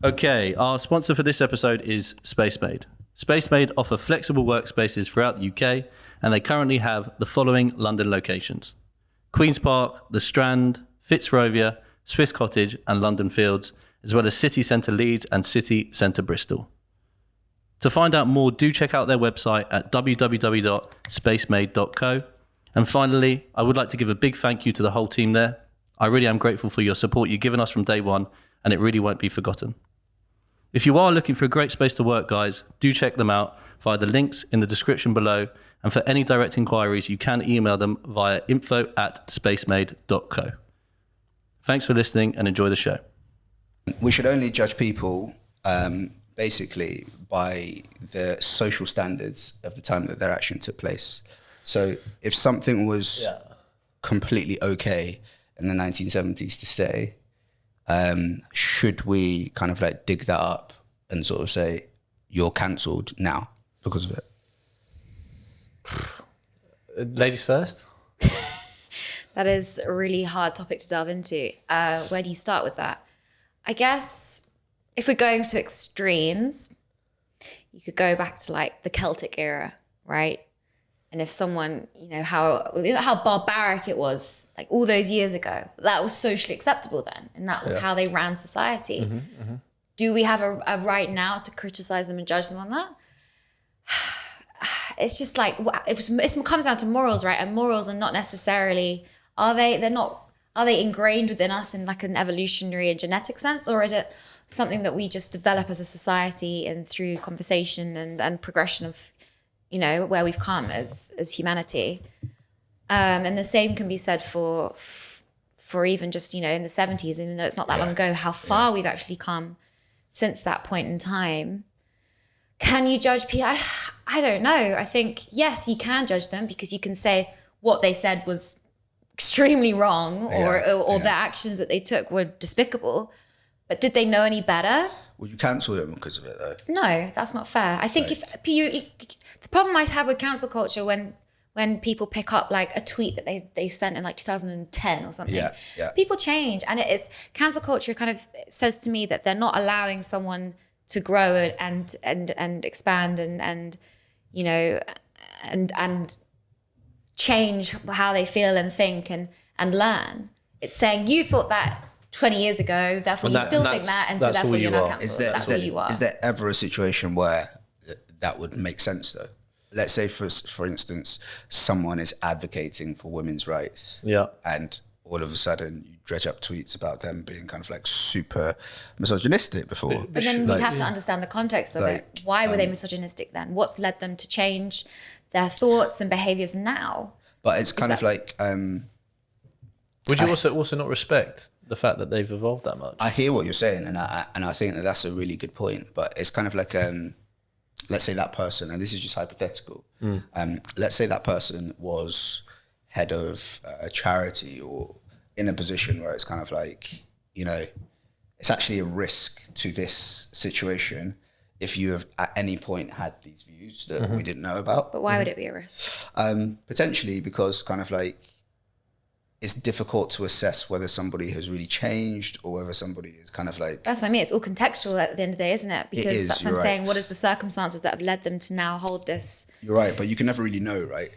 Okay, our sponsor for this episode is SpaceMade. SpaceMade offer flexible workspaces throughout the UK, and they currently have the following London locations: Queen's Park, The Strand, Fitzrovia, Swiss Cottage and London Fields, as well as City Centre Leeds and City Centre Bristol. To find out more, do check out their website at www.spacemade.co. And finally, I would like to give a big thank you to the whole team there. I really am grateful for your support you've given us from day one, and it really won't be forgotten. If you are looking for a great space to work, guys, do check them out via the links in the description below. And for any direct inquiries, you can email them via info@spacemade.co. Thanks for listening and enjoy the show. We should only judge people basically by the social standards of the time that their action took place. So if something was completely okay in the 1970s to say, should we kind of like dig that up and sort of say, you're cancelled now because of it? Ladies first. That is a really hard topic to delve into. Where do you start with that? I guess if we're going to extremes, you could go back to like the Celtic era, right? And if someone, you know, how barbaric it was, like all those years ago, that was socially acceptable then. And that was how they ran society. Mm-hmm, mm-hmm. Do we have a right now to criticize them and judge them on that? It's just like, it comes down to morals, right? And morals are not necessarily, are they ingrained within us in like an evolutionary and genetic sense? Or is it something that we just develop as a society and through conversation and progression of, you know, where we've come as humanity? And the same can be said for even just, you know, in the 70s, even though it's not that long ago, how far we've actually come since that point in time. Can you judge people? I don't know. I think, yes, you can judge them because you can say what they said was extremely wrong or the actions that they took were despicable. But did they know any better? Well, you cancel them because of it, though. No, that's not fair. I think the problem I have with cancel culture when people pick up like a tweet that they sent in like 2010 or something, people change, and it is cancel culture kind of says to me that they're not allowing someone to grow and expand and you know and change how they feel and think and learn. It's saying you thought that 20 years ago, therefore you still think that, and so therefore you're not cancelled. That's all you are. Is there ever a situation where that would make sense though? Let's say for instance, someone is advocating for women's rights, and all of a sudden you dredge up tweets about them being kind of like super misogynistic before. But then we'd have to understand the context of it. Why were they misogynistic then? What's led them to change their thoughts and behaviours now? But it's kind of like... would you also not respect the fact that they've evolved that much? I hear what you're saying, and I think that that's a really good point. But it's kind of like, let's say that person, and this is just hypothetical. Let's say that person was head of a charity or in a position where it's kind of like, you know, it's actually a risk to this situation if you have at any point had these views that we didn't know about. But why would it be a risk? Potentially because kind of like it's difficult to assess whether somebody has really changed or whether somebody is kind of like... That's what I mean. It's all contextual at the end of the day, isn't it? Because that's what I'm saying. What is the circumstances that have led them to now hold this? You're right, but you can never really know, right?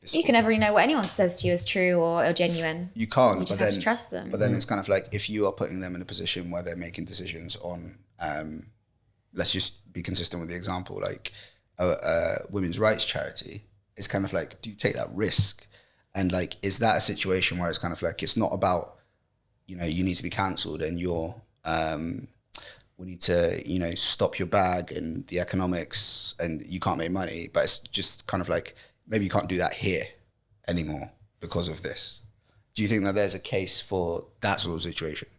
You can never really know what anyone says to you is true or genuine. You can't. You just have to trust them. But then it's kind of like if you are putting them in a position where they're making decisions on, let's just be consistent with the example, like a women's rights charity, it's kind of like, do you take that risk? And like, is that a situation where it's kind of like, it's not about, you know, you need to be cancelled and you're, we need to, you know, stop your bag and the economics and you can't make money, but it's just kind of like, maybe you can't do that here anymore because of this. Do you think that there's a case for that sort of situation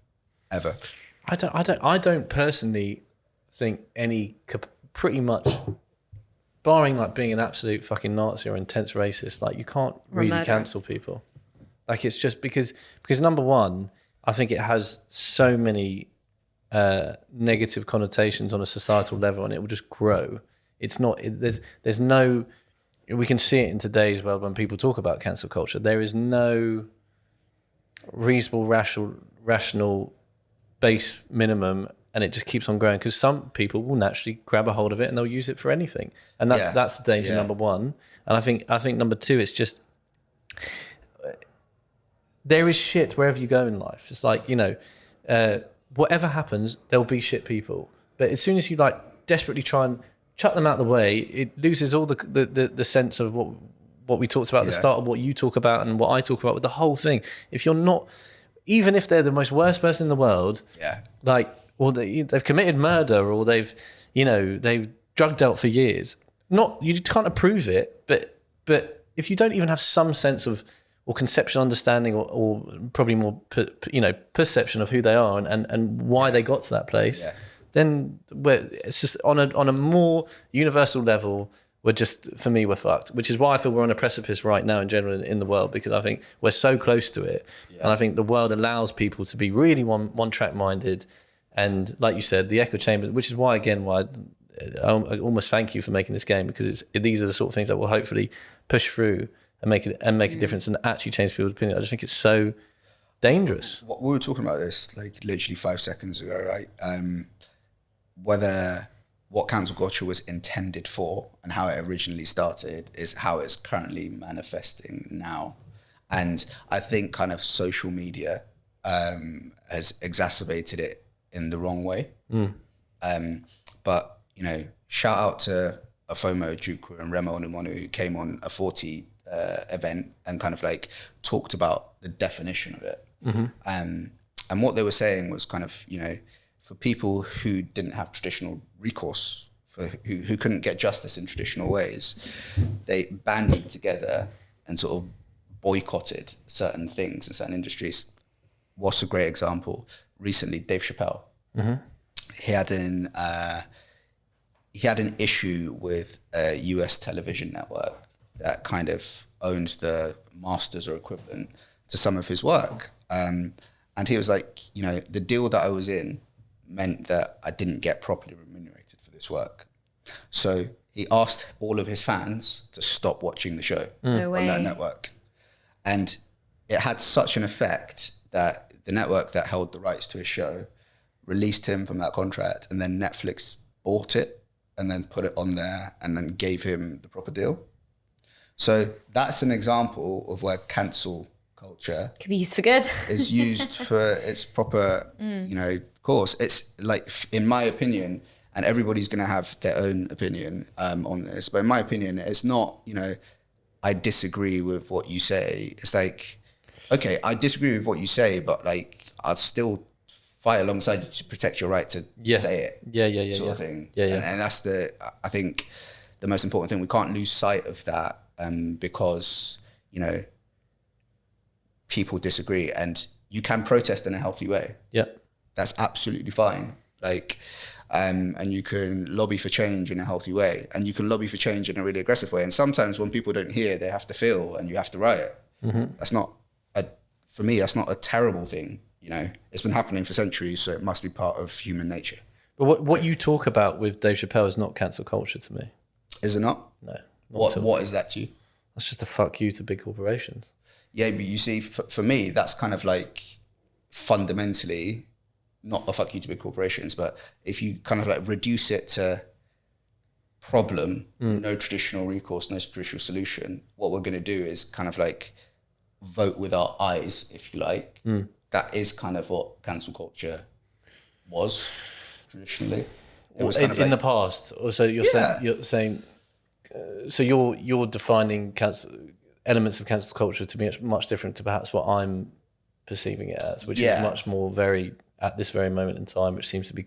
ever? I don't personally think any, pretty much, barring like being an absolute fucking Nazi or intense racist, like you can't really cancel people. Like it's just because number one, I think it has so many negative connotations on a societal level, and it will just grow. It's not. There's no. We can see it in today's world when people talk about cancel culture. There is no reasonable, rational base minimum and it just keeps on growing because some people will naturally grab a hold of it and they'll use it for anything, and that's danger number one. And I think number two, it's just there is shit wherever you go in life. It's like, whatever happens, there'll be shit people, but as soon as you like desperately try and chuck them out of the way, it loses all the sense of what we talked about at the start, of what you talk about and what I talk about with the whole thing. If you're not, even if they're the most worst person in the world, like, or they've committed murder, or they've drug dealt for years, you can't approve it, but if you don't even have some sense of or conceptual understanding or probably more perception of who they are and why they got to that place, then it's just on a more universal level, for me, we're fucked. Which is why I feel we're on a precipice right now in general in the world, because I think we're so close to it. And I think the world allows people to be really one-track minded. And like you said, the echo chamber, which is why I almost thank you for making this game, because these are the sort of things that will hopefully push through and make a difference and actually change people's opinion. I just think it's so dangerous. We were talking about this like literally 5 seconds ago, right? What cancel culture was intended for and how it originally started is how it's currently manifesting now. And I think kind of social media has exacerbated it in the wrong way. But, shout out to Afomo Jukwu and Remo Onumonu, who came on a 40 event and kind of like talked about the definition of it. And what they were saying was kind of, for people who didn't have traditional recourse, who couldn't get justice in traditional ways, they bandied together and sort of boycotted certain things in certain industries. What's a great example? Recently, Dave Chappelle. He had an issue with a US television network that kind of owned the masters or equivalent to some of his work. And he was like, the deal that I was in meant that I didn't get properly remunerated for this work. So he asked all of his fans to stop watching the show on that network. And it had such an effect that the network that held the rights to his show released him from that contract, and then Netflix bought it and then put it on there and then gave him the proper deal. So that's an example of where cancel culture could be used for good. is used for its proper, course. It's like, in my opinion, and everybody's going to have their own opinion on this, but in my opinion, it's not, I disagree with what you say. It's like, okay, I disagree with what you say, but like, I'll still fight alongside you to protect your right to say it. Yeah. Sort of thing. Yeah. And that's I think the most important thing. We can't lose sight of that because, people disagree, and you can protest in a healthy way. Yeah. That's absolutely fine. Like, and you can lobby for change in a healthy way, and you can lobby for change in a really aggressive way. And sometimes when people don't hear, they have to feel, and you have to riot. That's not for me, that's not a terrible thing. It's been happening for centuries, so it must be part of human nature. But what you talk about with Dave Chappelle is not cancel culture to me. Is it not? No. What is that to you? That's just a fuck you to big corporations. Yeah, but you see, for me, that's kind of like fundamentally not a fuck you to big corporations, but if you kind of like reduce it to problem, no traditional recourse, no traditional solution, what we're going to do is kind of like vote with our eyes, if you like. That is kind of what cancel culture was traditionally. It was kind of in the past. Also, you're saying, so you're defining elements of cancel culture to be much different to perhaps what I'm perceiving it as, which is much more at this very moment in time, which seems to be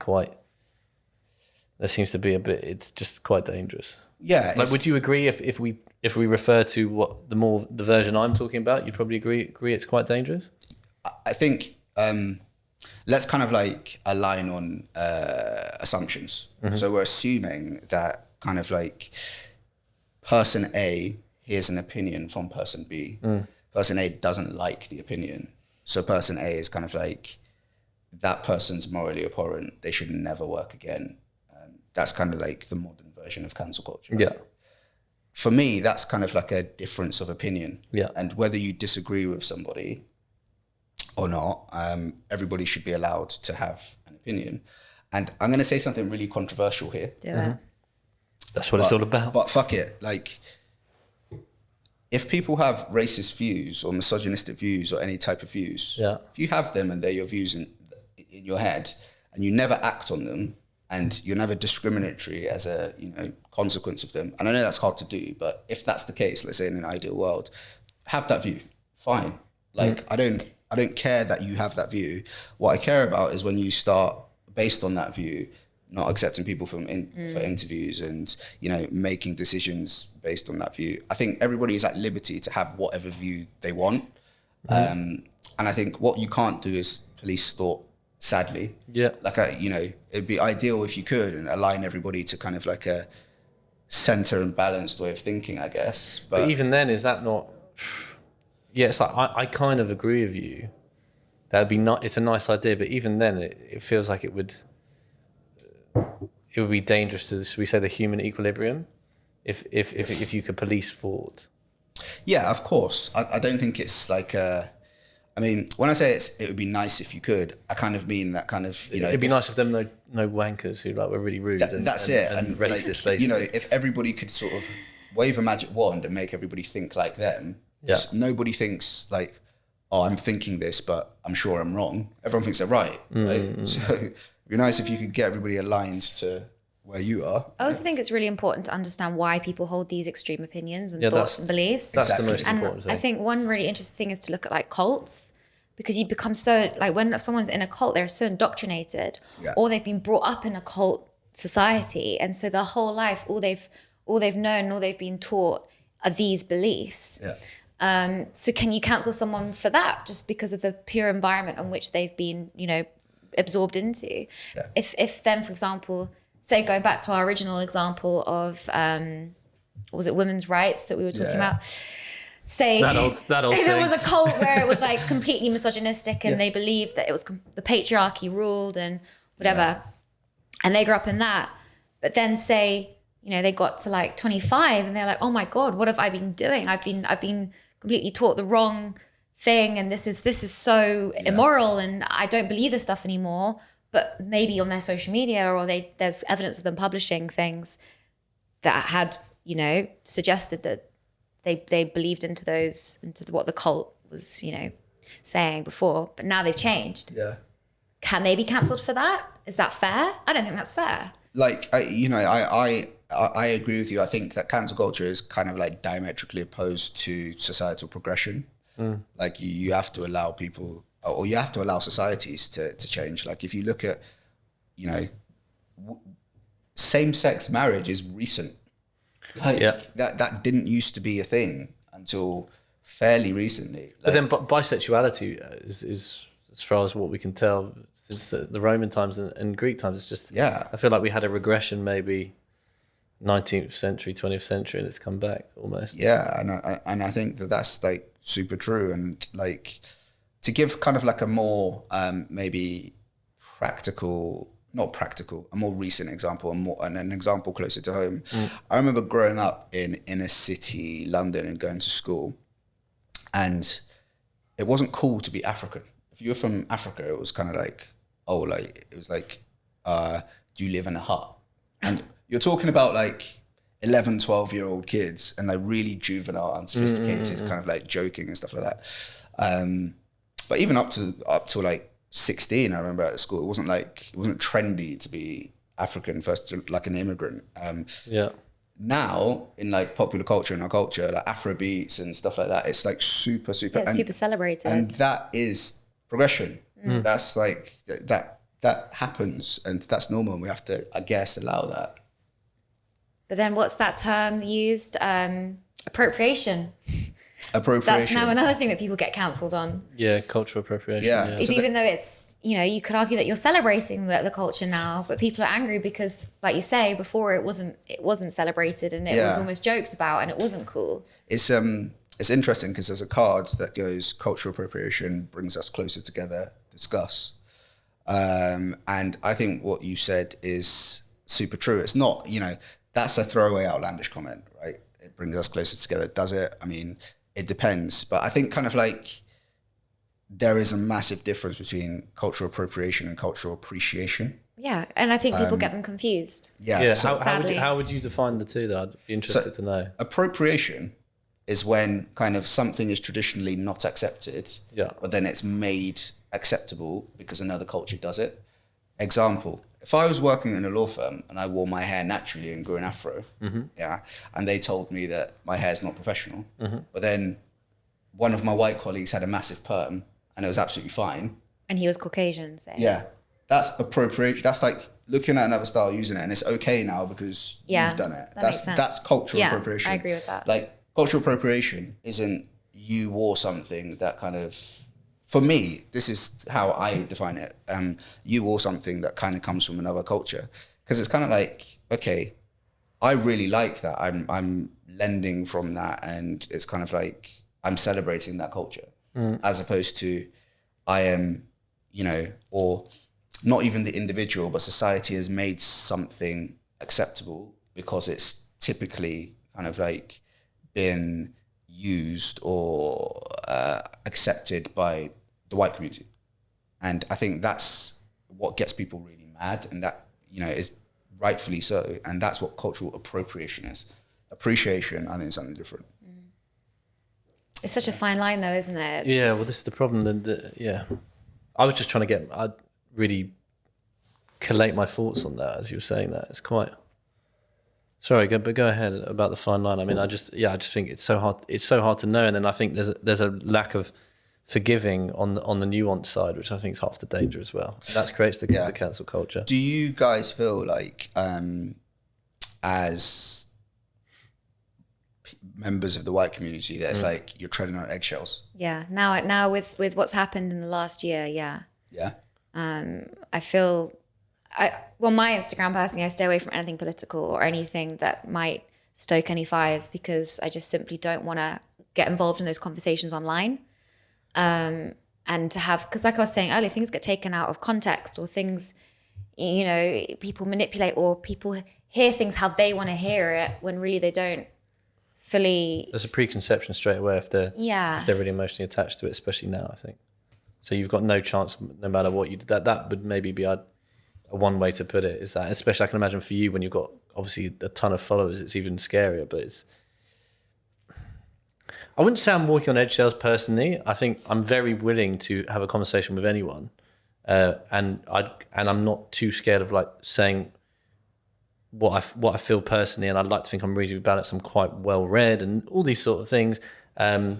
it's just quite dangerous. Yeah. Like, would you agree if we refer to the version I'm talking about, you'd probably agree it's quite dangerous? I think let's kind of like align on assumptions. So we're assuming that kind of like person A hears an opinion from person B. Person A doesn't like the opinion. So person A is kind of like, that person's morally abhorrent. They should never work again. That's kind of like the modern version of cancel culture. Right? Yeah. For me, that's kind of like a difference of opinion. Yeah. And whether you disagree with somebody or not, everybody should be allowed to have an opinion. And I'm going to say something really controversial here. Do it. That's what it's all about. But fuck it. Like, if people have racist views or misogynistic views or any type of views, if you have them and they're your views in your head and you never act on them and you're never discriminatory as a, you know, consequence of them. And I know that's hard to do, but if that's the case, let's say in an ideal world, have that view. Fine. Like, I don't care that you have that view. What I care about is when you start, based on that view, not accepting people for interviews and, you know, making decisions based on that view. I think everybody is at liberty to have whatever view they want. And I think what you can't do is police thought, sadly. Yeah. Like, you know, it'd be ideal if you could and align everybody to kind of like a center and balanced way of thinking, I guess. But even then, is that not... Yeah, it's like, I kind of agree with you. That would be not. It's a nice idea, but even then, it feels like it would be dangerous to, should we say, the human equilibrium, if you could police thought. Yeah, of course. I don't think it's like. I mean, when I say it would be nice if you could, I kind of mean that kind of, you know. It'd be nice if them no wankers who like were really rude. That's it. And racist, like, basically. you know, if everybody could sort of wave a magic wand and make everybody think like them. Yeah. Nobody thinks like, oh, I'm thinking this, but I'm sure I'm wrong. Everyone thinks they're right. Right? So it'd be nice if you could get everybody aligned to where you are. I also think it's really important to understand why people hold these extreme opinions and thoughts and beliefs. That's Exactly. the most important thing. I think one really interesting thing is to look at like cults, because you become so, like, when someone's in a cult, they're so indoctrinated, or they've been brought up in a cult society, and so their whole life, all they've known, all they've been taught are these beliefs. Yeah. So can you cancel someone for that just because of the pure environment in which they've been, you know, absorbed into? Yeah. If then, for example, say going back to our original example of, was it women's rights that we were talking about? Say, that old say thing. there was a cult where it was like completely misogynistic and they believed that it was the patriarchy ruled and whatever, and they grew up in that. But then say, you know, they got to like 25 and they're like, oh my God, what have I been doing? I've been completely taught the wrong thing, and this is so immoral, and I don't believe this stuff anymore. But maybe on their social media, or there's evidence of them publishing things that had, you know, suggested that they believed into what the cult was, you know, saying before, but now they've changed. Yeah. Can they be cancelled for that? Is that fair? I don't think that's fair. Like, I agree with you. I think that cancel culture is kind of like diametrically opposed to societal progression. Like you have to allow people, or you have to allow societies to change. Like if you look at, you know, same-sex marriage is recent. Like that didn't used to be a thing until fairly recently. Like, But then bisexuality is, as far as what we can tell, since the Roman times and Greek times, it's just, I feel like we had a regression maybe 19th century, 20th century, and it's come back almost. Yeah, and I think that's like super true. And like to give kind of like a more maybe a more recent example, and an example closer to home. I remember growing up in inner city London and going to school, and it wasn't cool to be African. If you were from Africa, it was kind of like, do you live in a hut? And you're talking about like 11, 12-year-old kids and like really juvenile, unsophisticated, kind of like joking and stuff like that. But even up to like 16, I remember at school, it wasn't trendy to be African first, like an immigrant. Now in like popular culture and our culture, like Afro beats and stuff like that, it's like super super celebrated, and that is progression. That's like that happens, and that's normal, and we have to, I guess, allow that. But then what's that term used? Appropriation. That's now another thing that people get cancelled on. Yeah, cultural appropriation. Yeah. So even though it's, you know, you could argue that you're celebrating the culture now, but people are angry because, like you say, before it wasn't celebrated, and it was almost joked about, and it wasn't cool. It's interesting because there's a card that goes, cultural appropriation brings us closer together, discuss. And I think what you said is super true. It's not, you know, that's a throwaway outlandish comment, right? It brings us closer together. Does it? I mean, it depends. But I think kind of like there is a massive difference between cultural appropriation and cultural appreciation. Yeah, and I think people get them confused. Yeah. So sadly. how would you define the two, though? I'd be interested to know. Appropriation is when kind of something is traditionally not accepted, but then it's made acceptable because another culture does it. Example, if I was working in a law firm and I wore my hair naturally and grew an afro, and they told me that my hair is not professional, but then one of my white colleagues had a massive perm and it was absolutely fine. And he was Caucasian, say. Yeah, that's appropriation. That's like looking at another style, using it, and it's okay now because you've done it. That's cultural appropriation. I agree with that. Like, cultural appropriation isn't you wore something that kind of, for me, this is how I define it. You wore something that kind of comes from another culture, because it's kind of like, okay, I really like that. I'm lending from that, and it's kind of like I'm celebrating that culture, as opposed to I am, or not even the individual, but society has made something acceptable because it's typically kind of like been used or accepted by the white community. And I think that's what gets people really mad, and that, is rightfully so. And that's what cultural appropriation is. Appreciation, I think, is something different. It's such a fine line, though, isn't it? Yeah, well, this is the problem. I was just trying to I'd really collate my thoughts on that as you were saying that. It's quite... Sorry, but go ahead about the fine line. I mean, I just think it's so hard. It's so hard to know, and then I think there's a lack of forgiving on the nuance side, which I think is half the danger as well. And that creates the cancel culture. Do you guys feel like, as members of the white community, that it's like you're treading on eggshells? Yeah. Now with what's happened in the last year, yeah. Yeah. I feel. My Instagram personally, I stay away from anything political or anything that might stoke any fires, because I just simply don't want to get involved in those conversations online. And to have, because like I was saying earlier, things get taken out of context, or things, people manipulate, or people hear things how they want to hear it when really they don't fully. There's a preconception straight away if they're really emotionally attached to it, especially now, I think. So you've got no chance, no matter what you did. That would maybe be a one way to put it, is that, especially I can imagine for you when you've got obviously a ton of followers, it's even scarier. But I wouldn't say I'm walking on eggshells personally. I think I'm very willing to have a conversation with anyone, and I'm not too scared of like saying what I feel personally, and I'd like to think I'm reasonably balanced. I'm quite well read and all these sort of things. But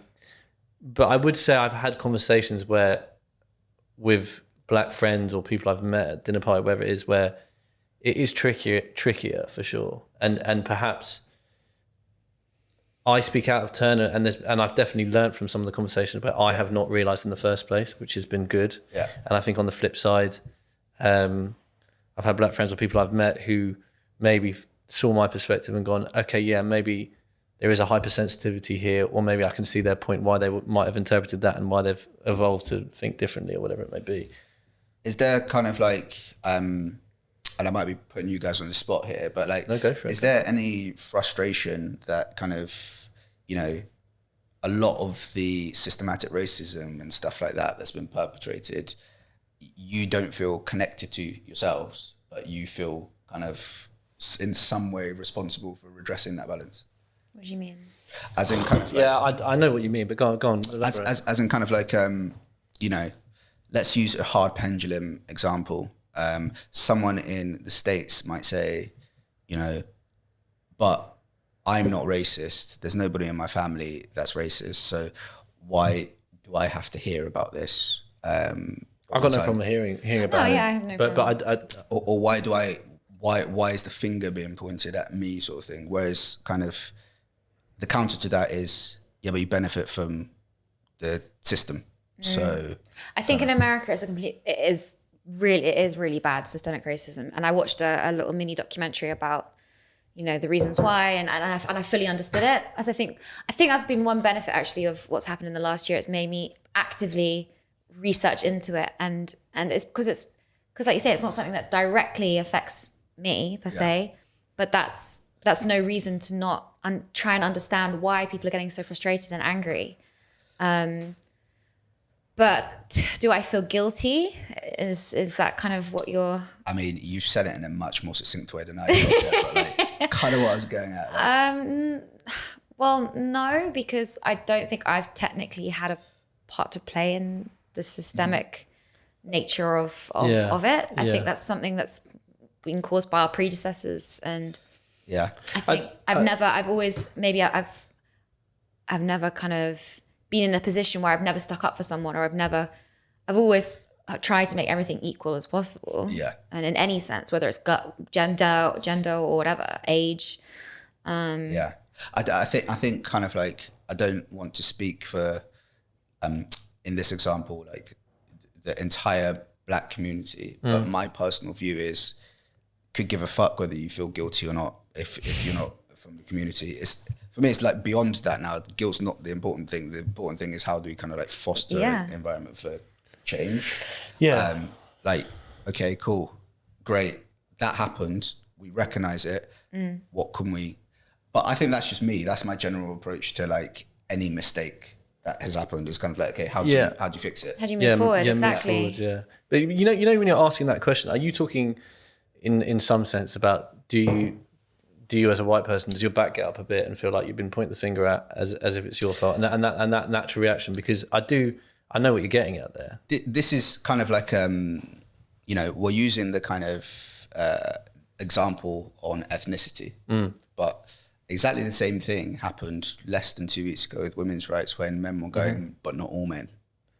I would say I've had conversations with black friends or people I've met at dinner party, wherever it is, where it is trickier for sure. And perhaps I speak out of turn, and I've definitely learned from some of the conversations where I have not realised in the first place, which has been good. Yeah. And I think on the flip side, I've had black friends or people I've met who maybe saw my perspective and gone, okay, yeah, maybe there is a hypersensitivity here, or maybe I can see their point, why they might have interpreted that and why they've evolved to think differently, or whatever it may be. Is there kind of like, and I might be putting you guys on the spot here, but like, No, go for it. Is there any frustration that kind of, a lot of the systematic racism and stuff like that that's been perpetrated, you don't feel connected to yourselves, but you feel kind of in some way responsible for redressing that balance? What do you mean? As in kind of like... Yeah, I know what you mean, but go on. As in kind of like, let's use a hard pendulum example. Someone in the States might say, but I'm not racist. There's nobody in my family that's racist. So why do I have to hear about this? I've got no problem hearing about it. Yeah, I have no problem. But or why is the finger being pointed at me, sort of thing? Whereas kind of the counter to that is, yeah, but you benefit from the system. So I think in America it is really bad systemic racism. And I watched a little mini documentary about, the reasons why, and I fully understood it. As I think that's been one benefit actually of what's happened in the last year. It's made me actively research into it, and it's because like you say, it's not something that directly affects me per se, but that's no reason to not try and understand why people are getting so frustrated and angry. But do I feel guilty? Is that kind of what you're... I mean, you've said it in a much more succinct way than I did, but like, kind of what I was going at. Like. Well, no, because I don't think I've technically had a part to play in the systemic nature of it. I think that's something that's been caused by our predecessors, and yeah, I think I've never kind of been in a position where I've never stuck up for someone, or I've always tried to make everything equal as possible. Yeah, and in any sense, whether it's gender or whatever, age. Yeah, I think kind of like, I don't want to speak for in this example like the entire Black community, but my personal view is, could give a fuck whether you feel guilty or not if you're not from the community. It's, for me, it's like beyond that now. Guilt's not the important thing. The important thing is how do we kind of like foster an environment for change. Yeah. Like, okay, cool, great, that happened, we recognize it. What can we... But I think that's just me. That's my general approach to like any mistake that has happened. Is kind of like, okay, how do you fix it? How do you move forward? Exactly. Move forward, But you know when you're asking that question, are you talking in some sense about do you as a white person, does your back get up a bit and feel like you've been pointing the finger at as if it's your fault, and that natural reaction? Because I know what you're getting at there. This is kind of like we're using the kind of example on ethnicity, but exactly the same thing happened less than 2 weeks ago with women's rights, when men were going, but not all men.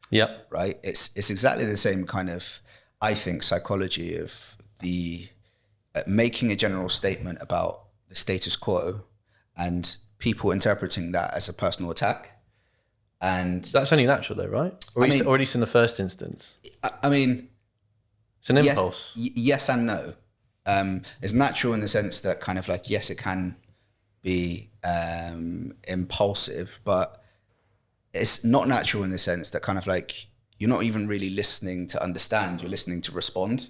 Yep. Right. It's exactly the same kind of, I think, psychology of the making a general statement about the status quo and people interpreting that as a personal attack. And that's only natural though, right? Or at least in the first instance. I mean, it's an impulse. Yes and no. It's natural in the sense that kind of like, yes, it can be impulsive, but it's not natural in the sense that kind of like you're not even really listening to understand, you're listening to respond.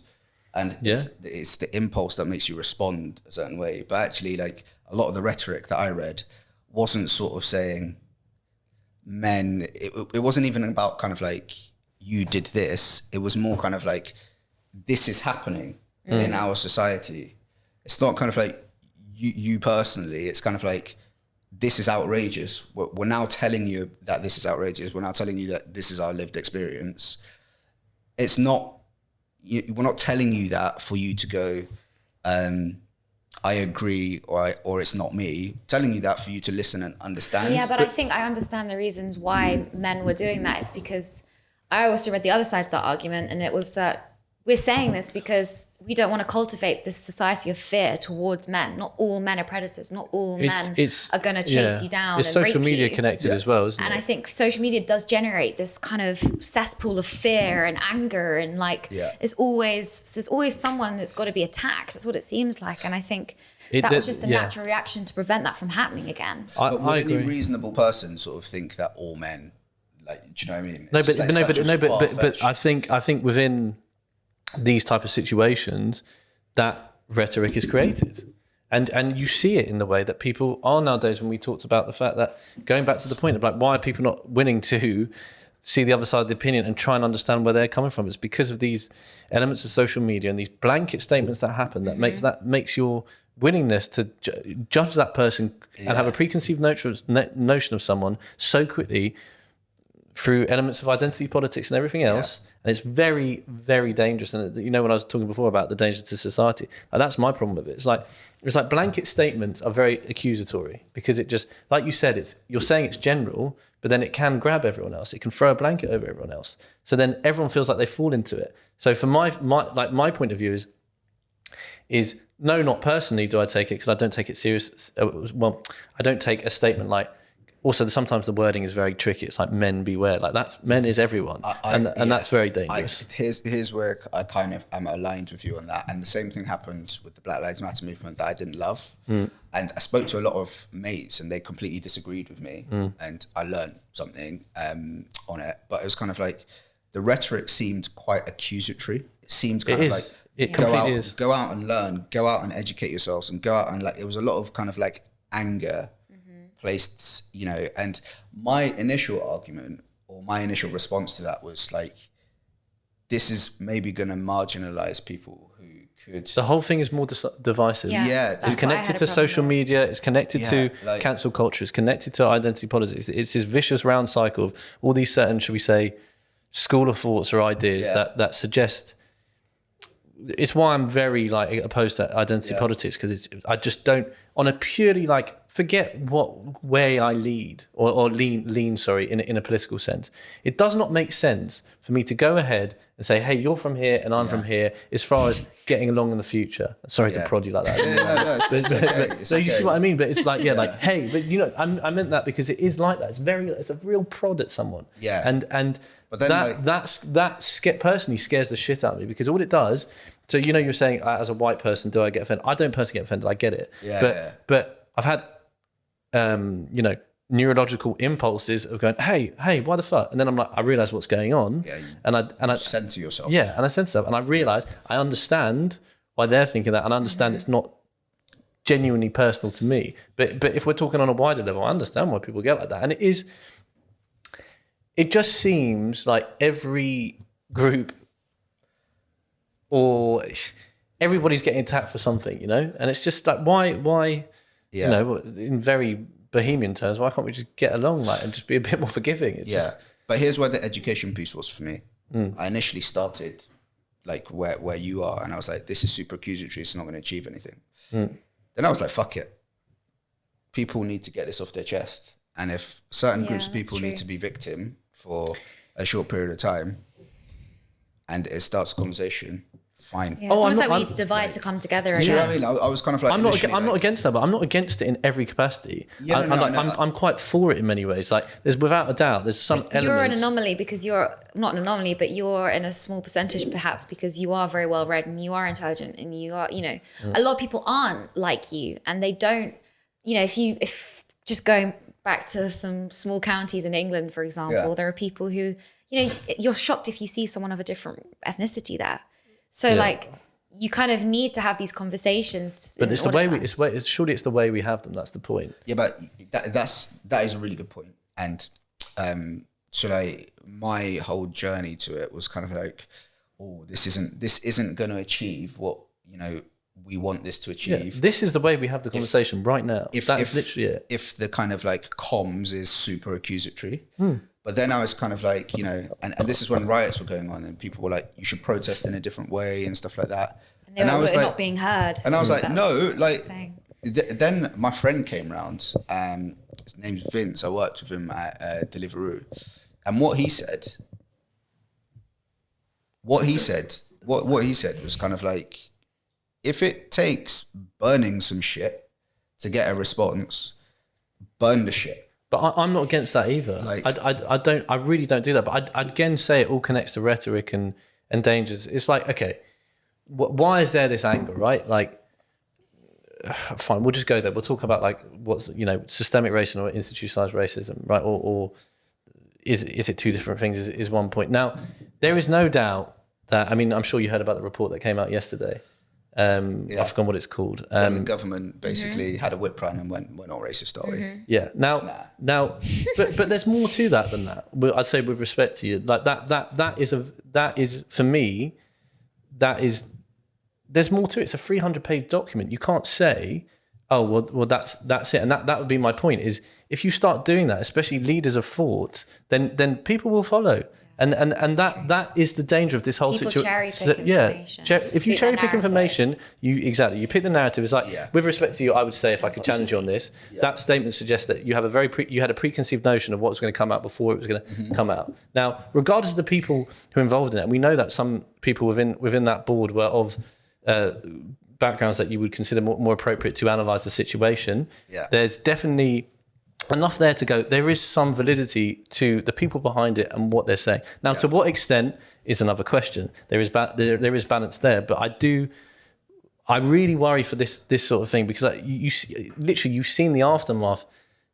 And it's the impulse that makes you respond a certain way. But actually, like, a lot of the rhetoric that I read wasn't sort of saying men, it wasn't even about kind of like, you did this. It was more kind of like, this is happening in our society. It's not kind of like you personally, it's kind of like, this is outrageous. We're now telling you that this is outrageous. We're now telling you that this is our lived experience. It's not, we're not telling you that for you to go, I agree, or it's not me. I'm telling you that for you to listen and understand. Yeah, but I think I understand the reasons why men were doing that. It's because I also read the other side of that argument, and it was that we're saying this because we don't want to cultivate this society of fear towards men. Not all men are predators. Not all men are going to chase you down. It's and social rape media you. connected as well, isn't it? And I think social media does generate this kind of cesspool of fear and anger, and like there's always someone that's got to be attacked. That's what it seems like. And I think that was just a natural reaction to prevent that from happening again. But would any reasonable person sort of think that all men, like, do you know what I mean? But I think within these type of situations, that rhetoric is created, and you see it in the way that people are nowadays. When we talked about the fact that, going back to the point of like, why are people not willing to see the other side of the opinion and try and understand where they're coming from? It's because of these elements of social media and these blanket statements that happen that makes your willingness to judge that person and have a preconceived notion of someone so quickly through elements of identity politics and everything else. And it's very, very dangerous. And you know, when I was talking before about the danger to society, and that's my problem with it. It's like blanket statements are very accusatory, because it just, like you said, you're saying it's general, but then it can grab everyone else. It can throw a blanket over everyone else. So then everyone feels like they fall into it. So for my point of view is no, not personally do I take it, because I don't take it serious. Well, I don't take a statement like, also sometimes the wording is very tricky. It's like, men beware. Like, that's, men is everyone. And that's very dangerous. Here's where I kind of am aligned with you on that. And the same thing happened with the Black Lives Matter movement that I didn't love. And I spoke to a lot of mates and they completely disagreed with me. And I learned something on it. But it was kind of like, the rhetoric seemed quite accusatory. It seemed kind of like, go out and learn, go out and educate yourselves, and go out and like, it was a lot of kind of like anger placed, you know. And my initial argument, or my initial response to that was like, this is maybe going to marginalize people who could. The whole thing is more divisive. Yeah, that's It's what I connected had a to problem social with. media. It's connected to like- cancel culture. It's connected to identity politics. It's this vicious round cycle of all these certain, should we say, school of thoughts or ideas that suggest. It's why I'm very like opposed to identity politics, because I just don't, on a purely like, forget what way I lead or lean sorry in a political sense. It does not make sense for me to go ahead and say, hey, you're from here and I'm from here, as far as getting along in the future. Sorry to prod you like that. No, it's okay. It's So you see okay. what I mean? But it's like, like, hey, but you know, I meant that because it is like that. It's a real prod at someone. Yeah. And But then, that personally scares the shit out of me, because all it does. So you know, you're saying as a white person, do I get offended? I don't personally get offended. I get it. But I've had, neurological impulses of going, hey, why the fuck? And then I'm like, I realize what's going on, and I center yourself. yeah, and I sense that, and I realize I understand why they're thinking that, and I understand it's not genuinely personal to me. But if we're talking on a wider level, I understand why people get like that, and it just seems like every group or everybody's getting attacked for something, and it's just like why in very bohemian terms, why can't we just get along and just be a bit more forgiving? But here's where the education piece was for me. I initially started like where you are, and I was like, this is super accusatory, it's not going to achieve anything. Then I was like, fuck it, people need to get this off their chest, and if certain groups of people need to be victim for a short period of time and it starts a conversation, fine. Yeah, it's almost like we need to divide to come together. Do you know what I mean? I was kind of like, I'm not against that, but I'm not against it in every capacity. I'm quite for it in many ways. Like, there's without a doubt, there's some elements. You're an anomaly because you're not an anomaly, but you're in a small percentage perhaps because you are very well read and you are intelligent and you are, a lot of people aren't like you, and they don't, if just going back to some small counties in England, for example, there are people who, you're shocked if you see someone of a different ethnicity there. So like, you kind of need to have these conversations. But it's the way surely it's the way we have them. That's the point. Yeah, but that is a really good point. And my whole journey to it was kind of like, this isn't going to achieve what we want this to achieve. Yeah, this is the way we have the conversation right now. That's literally it. If the kind of like comms is super accusatory. But then I was kind of like, and this is when riots were going on and people were like, you should protest in a different way and stuff like that. And I was like, not being heard. And I was like, no, like, then my friend came round. His name's Vince. I worked with him at Deliveroo. And what he said was kind of like, if it takes burning some shit to get a response, burn the shit. But I'm not against that either. Like, I really don't do that. But I'd again say it all connects to rhetoric and dangers. It's like, okay, why is there this anger, right? Like, fine, we'll just go there. We'll talk about like what's systemic racism or institutionalized racism, right? Or is it two different things? Is one point. Now, there is no doubt that, I mean, I'm sure you heard about the report that came out yesterday. I've forgotten what it's called. The government basically had a whip run and went, we're not racist, are we? Yeah. Now, but there's more to that than that. I'd say with respect to you, like that is for me, there's more to it. It's a 300-page document. You can't say, oh, well, that's it. And that would be my point, is if you start doing that, especially leaders of thought, then people will follow. And that is the danger of this whole situation. Cherry pick information. If you cherry pick information, you pick the narrative. It's like, with respect to you, I would say, if I could challenge you on this, that statement suggests that you have you had a preconceived notion of what was going to come out before it was going to come out. Now, regardless of the people who are involved in it, and we know that some people within that board were of backgrounds that you would consider more appropriate to analyse the situation. Yeah. There's definitely enough there to go. There is some validity to the people behind it and what they're saying. Now, to what extent is another question. There is balance there, but I really worry for this sort of thing, because you've seen the aftermath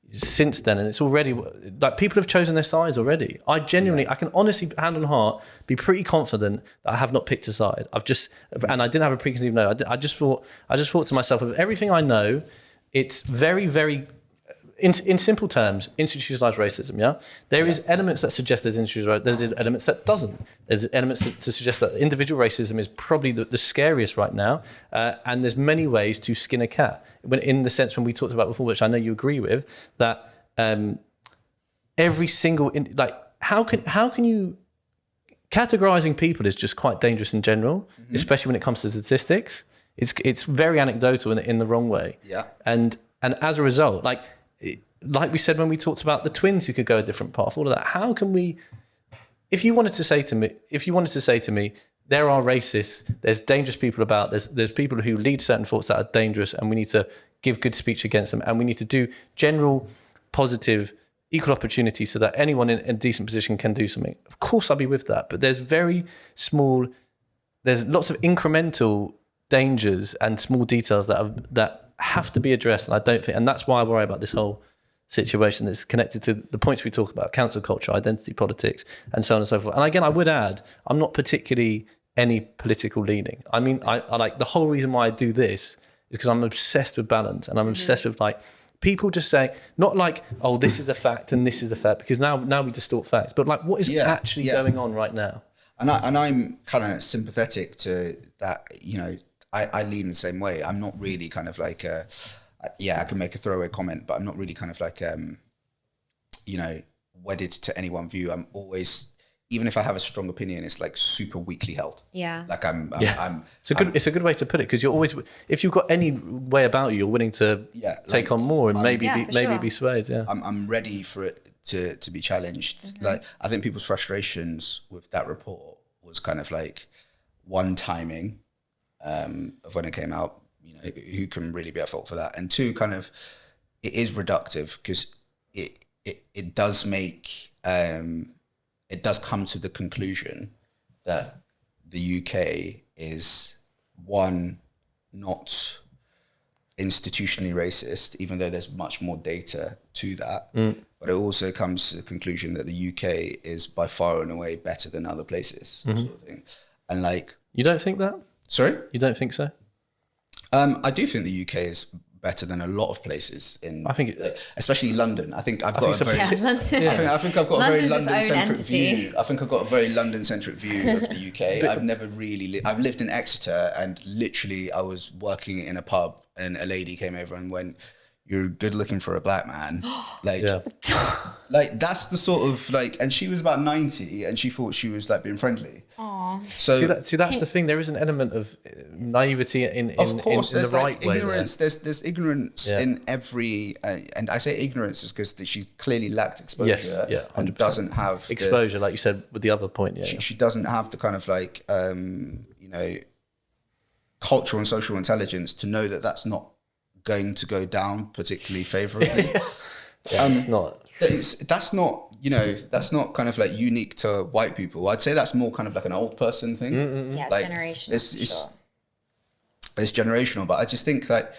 since then, and it's already like people have chosen their sides already. I can honestly, hand on heart, be pretty confident that I have not picked a side. And I didn't have a preconceived notion. I just thought to myself, of everything I know, it's very, very in simple terms, institutionalized racism, yeah? There is elements that suggest there's institutionalized, there's elements that doesn't. There's elements to suggest that individual racism is probably the scariest right now, and there's many ways to skin a cat. In the sense when we talked about before, which I know you agree with, that every single, how can you, categorizing people is just quite dangerous in general, especially when it comes to statistics. It's very anecdotal in the wrong way. Yeah. And as a result, like we said when we talked about the twins who could go a different path, all of that. How can we? If you wanted to say to me, there are racists, there's dangerous people about, there's people who lead certain thoughts that are dangerous, and we need to give good speech against them, and we need to do general, positive, equal opportunity so that anyone in a decent position can do something. Of course, I'll be with that, but there's lots of incremental dangers and small details that have to be addressed, and I don't think, and that's why I worry about this whole situation that's connected to the points we talk about: cancel culture, identity politics, and so on and so forth. And again, I would add, I'm not particularly any political leaning. I mean, I like, the whole reason why I do this is because I'm obsessed with balance, and I'm obsessed with like people just saying, not like, oh, this is a fact and this is a fact, because now we distort facts, but like, what is actually going on right now? And I'm kind of sympathetic to that. You know, I lean the same way. I'm not really kind of like I can make a throwaway comment, but I'm not really kind of like wedded to any one view. I'm always, even if I have a strong opinion, it's like super weakly held. Yeah. Like It's a good way to put it, because you're always, if you've got any way about you, you're willing to take on more and maybe be swayed. Yeah. I'm ready for it to be challenged. Like, I think people's frustrations with that report was kind of like, one, timing of when it came out. You know, who can really be at fault for that? And two, kind of, it is reductive, because it does make it does come to the conclusion that the UK is, one, not institutionally racist, even though there's much more data to that. But it also comes to the conclusion that the UK is by far and away better than other places, sort of thing. And like, you don't think that? Sorry? You don't think so? I do think the UK is better than a lot of places I think especially London. I think I've got a very London. I think I've got a very London's its own London-centric entity. view. I think I've got a very London-centric view of the UK. I've never really I've lived in Exeter, and literally I was working in a pub and a lady came over and went, "You're good looking for a black man." Like, like that's the sort of like, and she was about 90 and she thought she was like being friendly. Aww. So that's the thing. There is an element of naivety in the right way. Ignorance. There's ignorance in every, and I say ignorance is because she's clearly lacked exposure and doesn't have exposure, like you said with the other point. She doesn't have the kind of like cultural and social intelligence to know that that's not going to go down particularly favorably. It's not. That's not kind of like unique to white people. I'd say that's more kind of like an old person thing. Yeah, it's like, generational. It's generational, but I just think that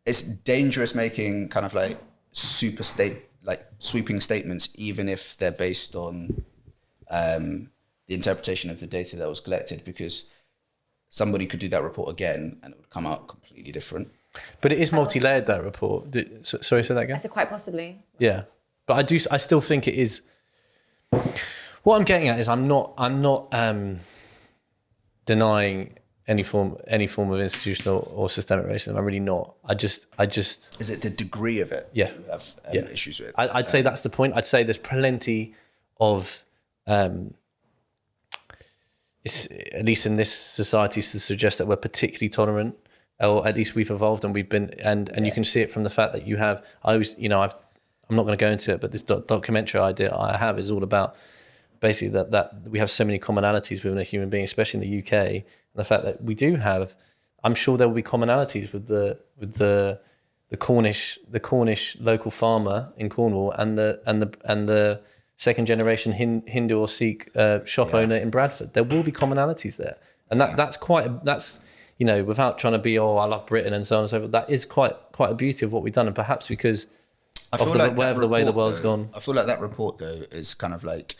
it's dangerous making kind of like sweeping statements, even if they're based on the interpretation of the data that was collected, because somebody could do that report again and it would come out completely different. But it is multi-layered, that report. Sorry, say that again? I said quite possibly. Yeah. But I still think it is. What I'm getting at is I'm not denying any form of institutional or systemic racism. I'm really not. I just. Is it the degree of it? Yeah. You have issues with. I'd say that's the point. I'd say there's plenty of, at least in this society, to suggest that we're particularly tolerant, or at least we've evolved and we've been, and you can see it from the fact that you have. I'm not going to go into it, but this documentary idea I have is all about basically that we have so many commonalities within a human being, especially in the UK, and the fact that we do have. I'm sure there will be commonalities with the Cornish local farmer in Cornwall and the second generation Hindu or Sikh shop owner in Bradford. There will be commonalities there, and that's without trying to be, I love Britain and so on and so forth. That is quite a beauty of what we've done, and perhaps because of the way the world's gone. I feel like that report though is kind of like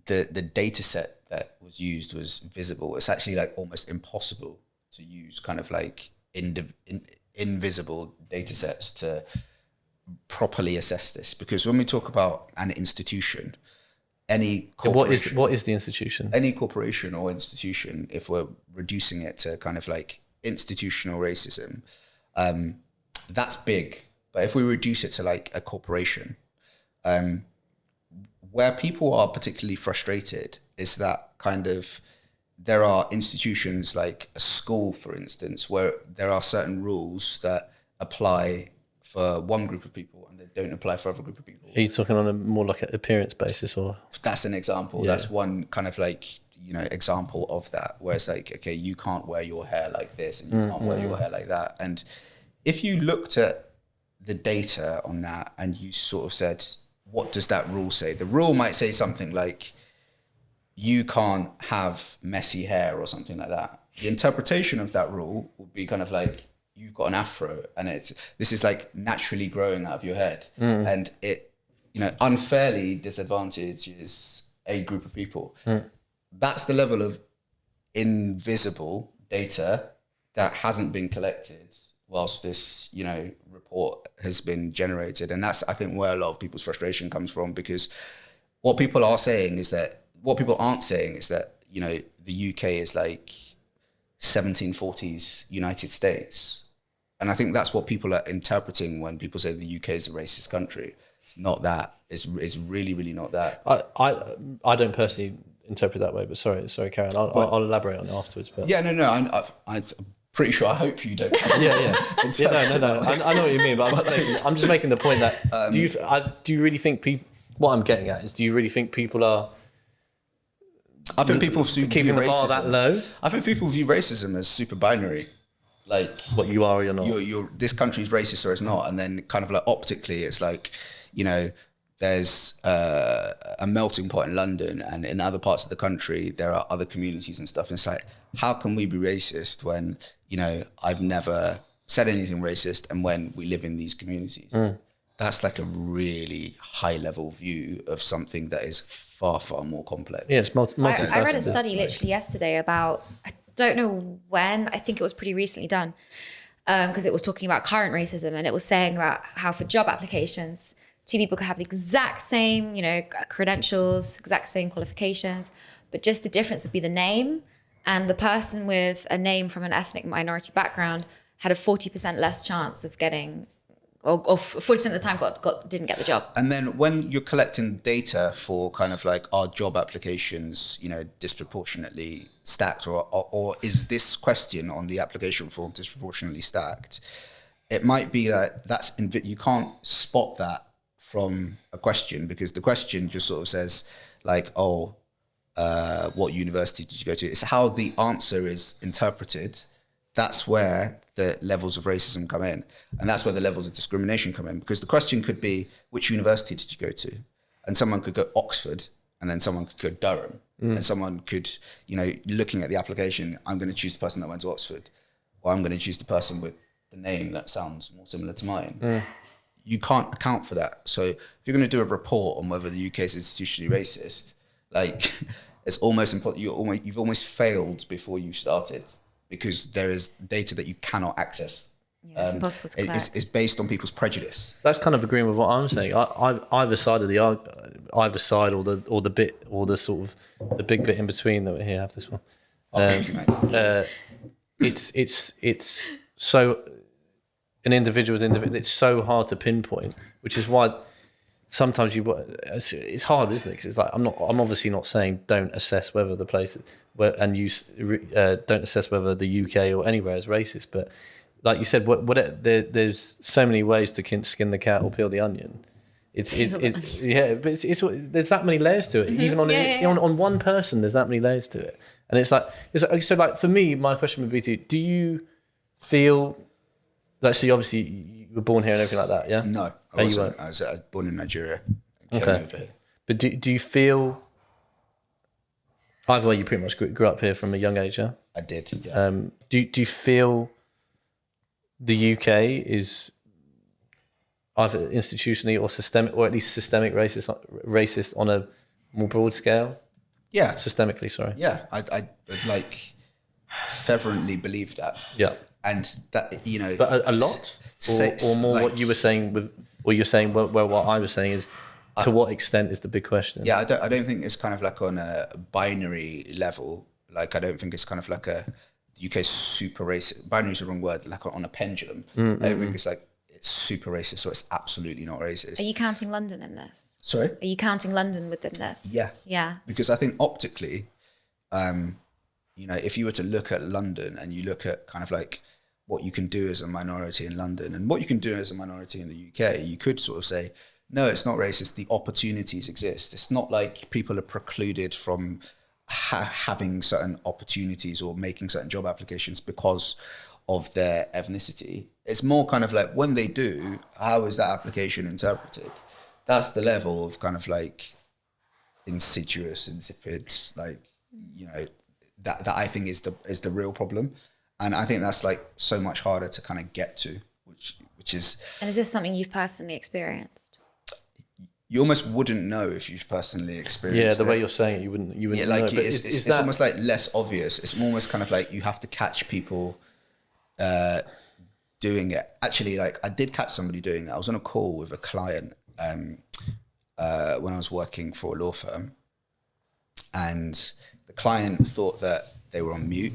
the data set that was used was visible. It's actually like almost impossible to use kind of like invisible data sets to properly assess this. Because when we talk about an institution, any corporation, what is the institution? any corporation or institution, if we're reducing it to kind of like institutional racism, that's big. But if we reduce it to like a corporation, where people are particularly frustrated is that kind of, there are institutions like a school, for instance, where there are certain rules that apply for one group of people and they don't apply for other group of people. Are you talking on a more like an appearance basis, or? That's an example. Yeah. That's one kind of like, example of that, where it's like, okay, you can't wear your hair like this and you can't wear your hair like that. And if you looked at the data on that and you sort of said, what does that rule say? The rule might say something like, you can't have messy hair or something like that. The interpretation of that rule would be kind of like, you've got an afro and this is like naturally growing out of your head, and it unfairly disadvantages a group of people. That's the level of invisible data that hasn't been collected whilst this report has been generated. And that's, I think, where a lot of people's frustration comes from, because what people aren't saying is that the UK is like 1740s United States. And I think that's what people are interpreting when people say the UK is a racist country. It's not that. It's really, really not that. I don't personally interpret that way, but sorry, Karen. I'll elaborate on it afterwards. But I'm pretty sure. I hope you don't. Yeah. No. I know what you mean, but I'm just making the point that do you really think people? What I'm getting at is, do you really think people are? I think people view keeping the bar that low. I think people view racism as super binary, like what you are or you're not. You're this country's racist or it's not, and then kind of like optically, it's like there's a melting pot in London, and in other parts of the country there are other communities and stuff. And it's like, how can we be racist when I've never said anything racist, and when we live in these communities? That's like a really high level view of something that is far, far more complex. Yeah, it's multifaceted. I read a study literally yesterday about, I don't know when, I think it was pretty recently done, because it was talking about current racism, and it was saying about how for job applications, two people could have the exact same, credentials, exact same qualifications, but just the difference would be the name. And the person with a name from an ethnic minority background had a 40% less chance of getting, or 40% of the time didn't get the job. And then when you're collecting data for kind of like, are job applications, disproportionately stacked, or is this question on the application form disproportionately stacked? It might be that you can't spot that from a question, because the question just sort of says like, what university did you go to? It's how the answer is interpreted. That's where the levels of racism come in. And that's where the levels of discrimination come in. Because the question could be, which university did you go to? And someone could go Oxford, and then someone could go Durham. And someone could, looking at the application, I'm going to choose the person that went to Oxford, or I'm going to choose the person with the name that sounds more similar to mine. You can't account for that. So if you're going to do a report on whether the UK is institutionally racist, like, it's almost impossible. You've almost failed before you started, because there is data that you cannot access. Yeah, it's impossible to collect. It's based on people's prejudice. That's kind of agreeing with what I'm saying. Either side or the big bit in between that we here have this one. Thank you, mate. It's so an individual's individual. It's so hard to pinpoint, which is why sometimes it's hard, isn't it? Because it's like, I'm obviously not saying don't assess whether the place don't assess whether the UK or anywhere is racist, but like you said, there's so many ways to skin the cat or peel the onion. But there's that many layers to it. Even on one person, there's that many layers to it, and it's like so. Like for me, my question would be do you feel like, so obviously you were born here and everything like that, yeah? No, I wasn't. I was born in Nigeria. Came over here. But do you feel, either way, you pretty much grew up here from a young age, yeah? I did, yeah. Do you feel the UK is either institutionally or systemic, or at least systemic racist on a more broad scale? Yeah. Systemically, sorry. Yeah, I like fervently believe that. Yeah. And that, you know, But a lot, or more like, what you were saying with, or you're saying, well, what I was saying is, to what extent is the big question? yeah, I don't think it's kind of like on a binary level. Like, I don't think it's kind of like a UK super racist. Binary is the wrong word. Like on a pendulum. I don't think it's like it's super racist or it's absolutely not racist. Are you counting London in this? Sorry? Are you counting London within this? Yeah. Yeah. Because I think optically, you know, if you were to look at London and you look at kind of like what you can do as a minority in London and what you can do as a minority in the UK, you could sort of say, no, it's not racist. The opportunities exist. It's not like people are precluded from having certain opportunities or making certain job applications because of their ethnicity. It's more kind of like when they do, how is that application interpreted? That's the level of kind of like insidious, insipid, like, you know, that I think is the real problem. And I think that's like so much harder to kind of get to, which is. And is this something you've personally experienced? You almost wouldn't know if you've personally experienced Yeah, the it. way you're saying it, you wouldn't Yeah, like know. But it's almost like less obvious. It's almost kind of like you have to catch people doing it. Actually, like I did catch somebody doing it. I was on a call with a client when I was working for a law firm, and the client thought that they were on mute,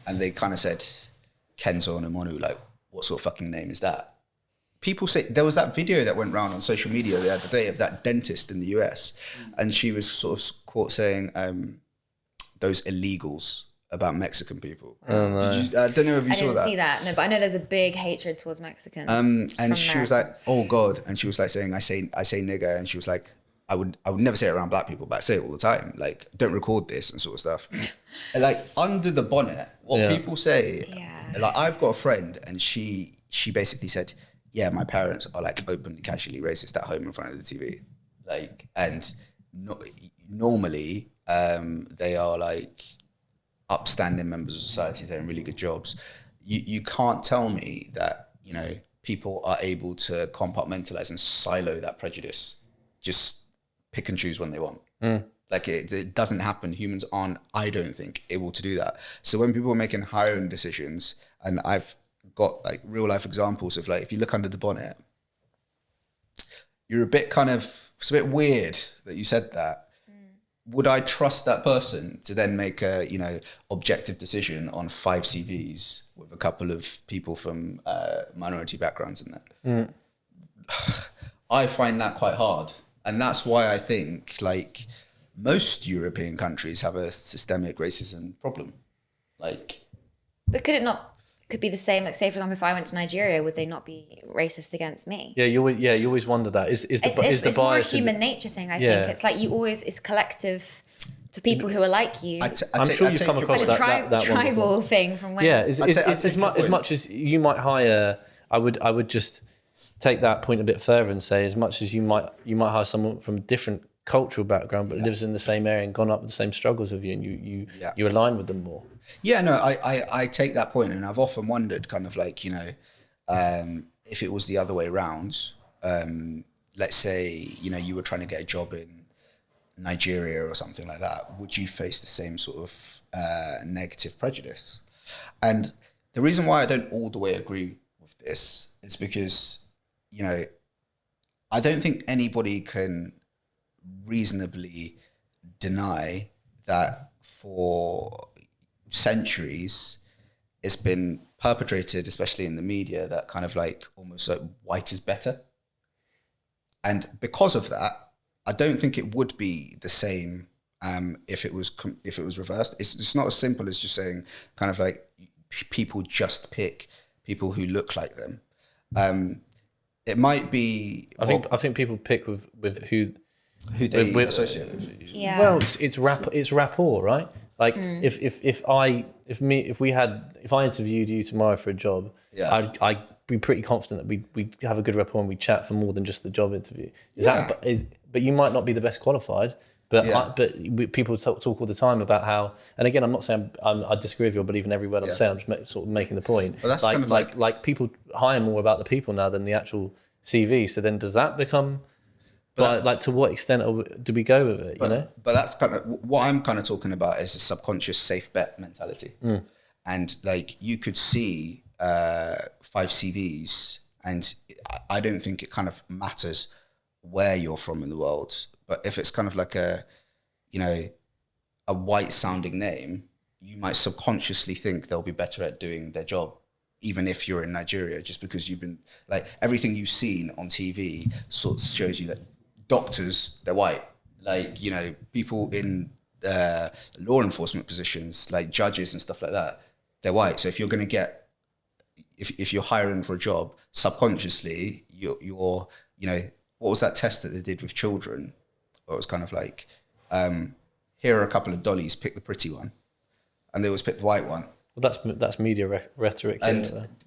and they kind of said, Kenzo Onumonu, like, what sort of fucking name is that? People say, there was that video that went around on social media the other day of that dentist in the US, and she was sort of caught saying those illegals about Mexican people. Oh, no. Did you? I don't know if you I saw didn't that. see that. No, but I know there's a big hatred towards Mexicans. And she was like, "Oh God!" And she was like saying, "I say nigger," and she was like, "I would never say it around black people, but I say it all the time. Like, don't record this and sort of stuff." And like under the bonnet, what people say. Yeah. Like I've got a friend, and she basically said, "Yeah, my parents are like openly, casually racist at home in front of the TV, like, and normally they are like upstanding members of society. They're in really good jobs. You can't tell me that, you know, people are able to compartmentalize and silo that prejudice, just pick and choose when they want. Like it doesn't happen. Humans aren't, I don't think, able to do that. So when people are making hiring decisions, and I've got like real life examples of like, if you look under the bonnet, you're a bit kind of, it's a bit weird that you said that. Would I trust that person to then make a, you know, objective decision on 5 CVs with a couple of people from minority backgrounds in that? I find that quite hard. And that's why I think like most European countries have a systemic racism problem. Like, but could be the same? Like, say for example, if I went to Nigeria, would they not be racist against me? Yeah, you always wonder that. Is the It's more a bias human nature thing. I think it's like you always, it's collective to people who are like you. I'm sure you've come across It's like a that tribal thing from when. Yeah, it's as much as you might hire. I would just take that point a bit further and say, as much as you might hire someone from a different cultural background but lives in the same area and gone up with the same struggles with you, and you align with them more. Yeah, no, I take that point, and I've often wondered kind of like, you know, if it was the other way around, let's say, you know, you were trying to get a job in Nigeria or something like that, would you face the same sort of negative prejudice? And the reason why I don't all the way agree with this is because, you know, I don't think anybody can reasonably deny that for centuries it's been perpetrated, especially in the media, that kind of like almost like white is better. And because of that, I don't think it would be the same if it was reversed. It's just not as simple as just saying kind of like people just pick people who look like them. It might be. I think people pick with who they associate with. Yeah. Well, it's rapport, right? Like if I interviewed you tomorrow for a job, I'd be pretty confident that we'd have a good rapport and we'd chat for more than just the job interview. But you might not be the best qualified. But people talk all the time about how, and again, I'm not saying I disagree with your belief in every word I'm saying. I'm just sort of making the point. Well, that's kind of like people hire more about the people now than the actual CV. So then, does that become? Like to what extent do we go with it? But, you know. But that's kind of what I'm kind of talking about is a subconscious safe bet mentality. and like you could see 5 CVs, and I don't think it kind of matters where you're from in the world. But if it's kind of like a white sounding name, you might subconsciously think they'll be better at doing their job, even if you're in Nigeria, just because you've been like everything you've seen on TV sort of shows you that doctors, they're white, like, people in law enforcement positions, like judges and stuff like that, they're white. So if you're going to get, if you're hiring for a job, subconsciously, you're what was that test that they did with children? It was kind of like, here are a couple of dollies, pick the pretty one. And they always picked the white one. Well, that's media rhetoric.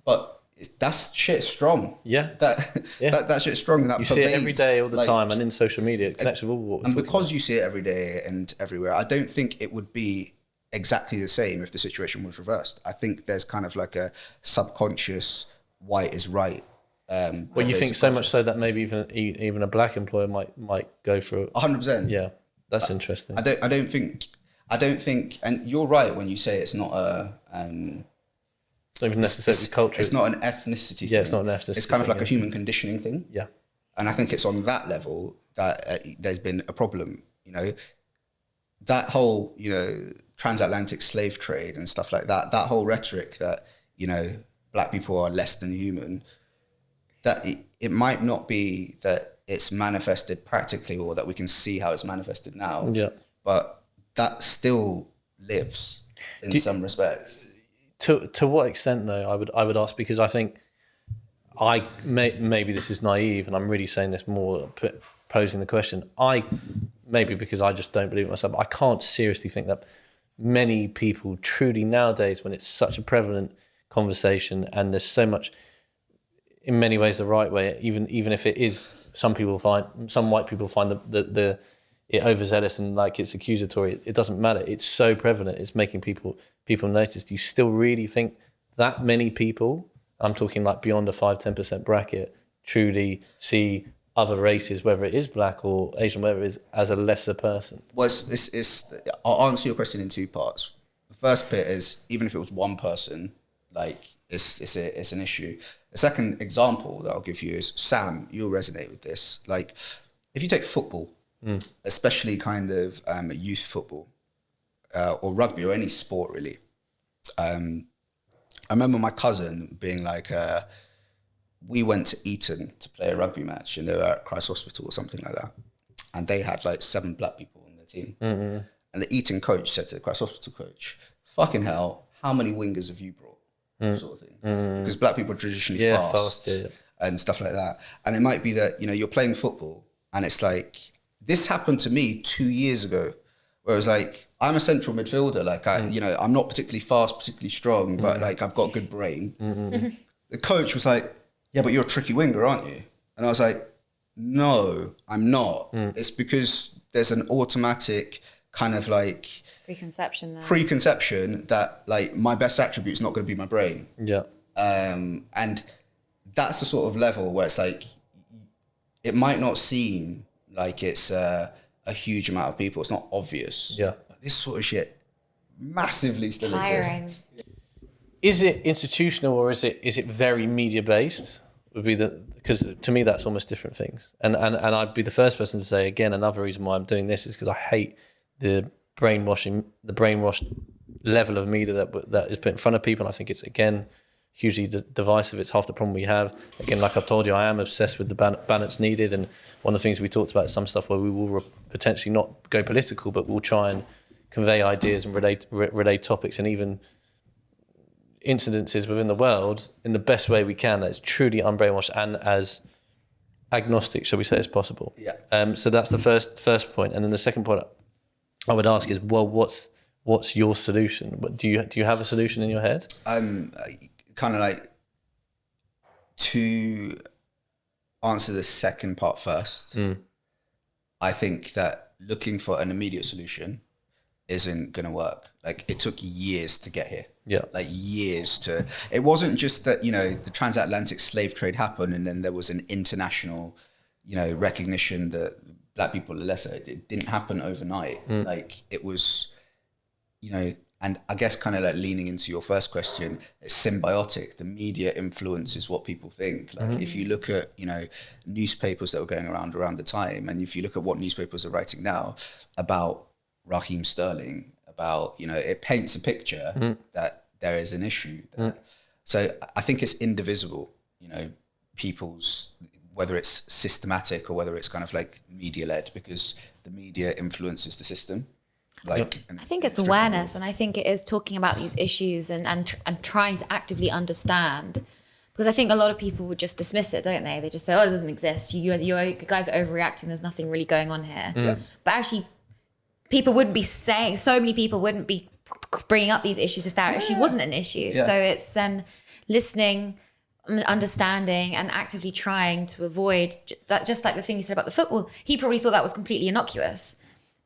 But that's shit strong. Yeah. That shit's strong. And that you see it every day, all the time, and in social media, it connects with all what we're And because about. you see it every day and everywhere, I don't think it would be exactly the same if the situation was reversed. I think there's kind of like a subconscious white is right. Well, you think so much so that maybe even a black employer might go for it. 100%. Yeah, that's interesting. I don't think, and you're right when you say it's not it's not even necessarily culture. It's not an ethnicity thing. Yeah, it's not an ethnicity It's kind of thing, like a human conditioning thing. Yeah. And I think it's on that level that there's been a problem. That whole, transatlantic slave trade and stuff like that, that whole rhetoric that, black people are less than human, that it might not be that it's manifested practically or that we can see how it's manifested now. Yeah. But that still lives in some respects. To what extent, though, I would ask, because I think maybe this is naive, and I'm really saying this more posing the question. Maybe because I just don't believe it myself, but I can't seriously think that many people truly nowadays, when it's such a prevalent conversation and there's so much, in many ways, the right way, even if it is, some white people find the it overzealous and like it's accusatory. It doesn't matter. It's so prevalent. It's making people notice. Do you still really think that many people, I'm talking like beyond a 5-10% bracket, truly see other races, whether it is black or Asian, whatever it is, as a lesser person? Well, I'll answer your question in 2 parts. The first bit is, even if it was one person, like it's an issue. The second example that I'll give you is, Sam, you'll resonate with this. Like, if you take football, especially kind of youth football or rugby or any sport really. I remember my cousin being like, we went to Eton to play a rugby match and they were at Christ Hospital or something like that. And they had like 7 black people on their team. Mm-hmm. And the Eton coach said to the Christ Hospital coach, fucking hell, how many wingers have you brought? Sort of thing. Because black people are traditionally fast and stuff like that. And it might be that, you're playing football and it's like, this happened to me 2 years ago, where it was like, I'm a central midfielder. Like, I'm not particularly fast, particularly strong, but like, I've got a good brain. Mm-hmm. The coach was like, yeah, but you're a tricky winger, aren't you? And I was like, no, I'm not. It's because there's an automatic kind of like preconception that like my best attribute is not going to be my brain. Yeah. And that's the sort of level where it's like, it might not seem like it's a huge amount of people. It's not obvious. Yeah. But this sort of shit massively still exists. Is it institutional or is it very media based? Because to me that's almost different things. And I'd be the first person to say, again, another reason why I'm doing this is because I hate the brainwashed level of media that is put in front of people. And I think it's, again, hugely divisive. It's half the problem we have. Again, like I've told you, I am obsessed with the balance needed. And one of the things we talked about is some stuff where we will potentially not go political, but we'll try and convey ideas and relate topics and even incidences within the world in the best way we can that's truly unbrainwashed and as agnostic, shall we say, as possible. Yeah. So that's the first point. And then the second point I would ask is, well, what's your solution? Do you have a solution in your head? Kind of like, to answer the second part first, I think that looking for an immediate solution isn't going to work. Like, it took years to get here. Yeah. Like, years to... It wasn't just that, the transatlantic slave trade happened and then there was an international, recognition that black people are lesser. It didn't happen overnight. Like, it was, and I guess kind of like leaning into your first question, it's symbiotic. The media influences what people think. Like if you look at, you know, newspapers that were going around the time, and if you look at what newspapers are writing now about Raheem Sterling, about, you know, it paints a picture that there is an issue there. So I think it's indivisible, you know, people's, whether it's systematic or whether it's kind of like media led, because the media influences the system. Like, I think it's awareness, and I think it is talking about these issues and trying to actively understand. Because I think a lot of people would just dismiss it, don't they? They just say, "Oh, it doesn't exist. You guys are overreacting. There's nothing really going on here." Yeah. But actually, people wouldn't be saying. So many people wouldn't be bringing up these issues if that actually wasn't an issue. Yeah. So it's then listening, understanding, and actively trying to avoid that. Just like the thing you said about the football, he probably thought that was completely innocuous.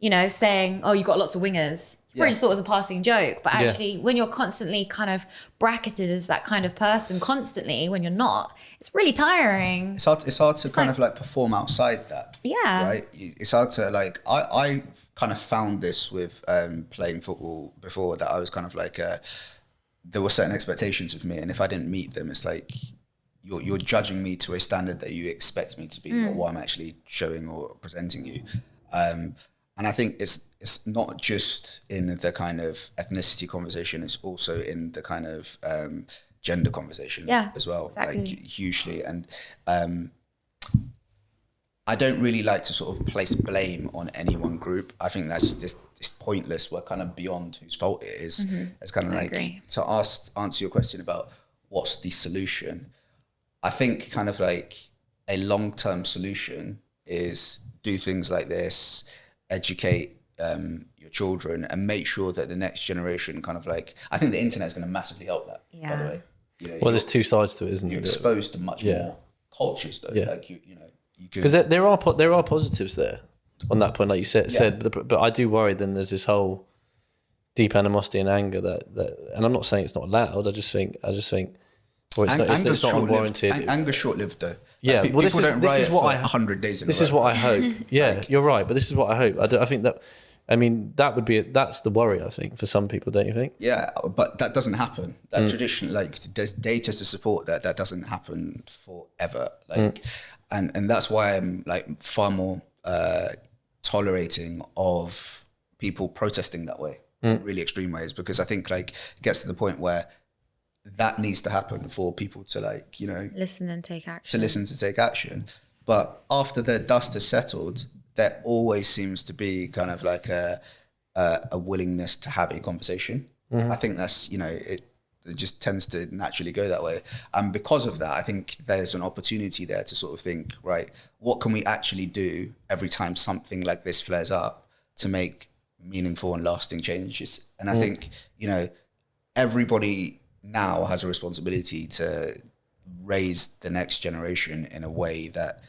You know, saying, "Oh, you got lots of wingers." You probably just thought it was a passing joke, but actually, when you're constantly kind of bracketed as that kind of person, constantly when you're not, it's really tiring. It's hard to kind of like perform outside that. Yeah. Right. It's hard to like. I kind of found this with playing football before, that I was kind of like there were certain expectations of me, and if I didn't meet them, it's like you're judging me to a standard that you expect me to be, or what I'm actually showing or presenting you. And I think it's not just in the kind of ethnicity conversation, it's also in the kind of gender conversation as well, exactly. like hugely. And I don't really like to sort of place blame on any one group. I think that's just it's pointless. We're kind of beyond whose fault it is. It's kind of like to answer your question about what's the solution. I think kind of like a long-term solution is do things like this, educate your children, and make sure that the next generation kind of like, I think the internet is going to massively help that, by the way. You know, Well, there's two sides to it, isn't you're there? exposed to much more cultures though. Yeah. Like you know, you could, Because there are positives there on that point, like you said. But I do worry. Then there's this whole deep animosity and anger that, and I'm not saying it's not allowed. I just think, or it's not unwarranted. Anger's short-lived though. Yeah, like, well, people don't riot for I 100 days in a row. This is what I hope. Yeah, Like, you're right, but this is what I hope. I think that, I mean, that's the worry, I think, for some people, don't you think? Yeah, but that doesn't happen. That tradition, like, there's data to support that. That doesn't happen forever. Like, and that's why I'm like far more tolerating of people protesting that way, in really extreme ways, because I think like it gets to the point where that needs to happen for people to like, you know, Listen and take action. to listen, to take action. But after the dust has settled, there always seems to be kind of like a willingness to have a conversation. I think that's, you know, it just tends to naturally go that way. And because of that, I think there's an opportunity there to sort of think, right, what can we actually do every time something like this flares up to make meaningful and lasting changes? And I think, you know, everybody now has a responsibility to raise the next generation in a way that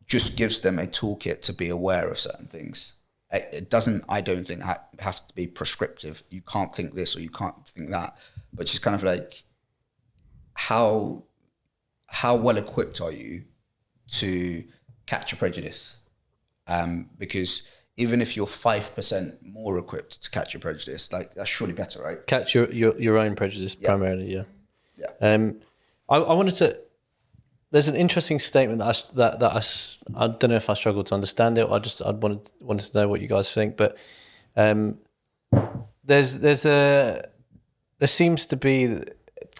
just gives them a toolkit to be aware of certain things. It doesn't, I don't think, have to be prescriptive. You can't think this or you can't think that, but just kind of like how well equipped are you to catch a prejudice? Because even if you're 5% more equipped to catch a prejudice, like that's surely better, right? Catch your own prejudice primarily, yeah. Yeah. I wanted to. There's an interesting statement that I don't know if I struggled to understand it. Or I wanted to know what you guys think, but there seems to be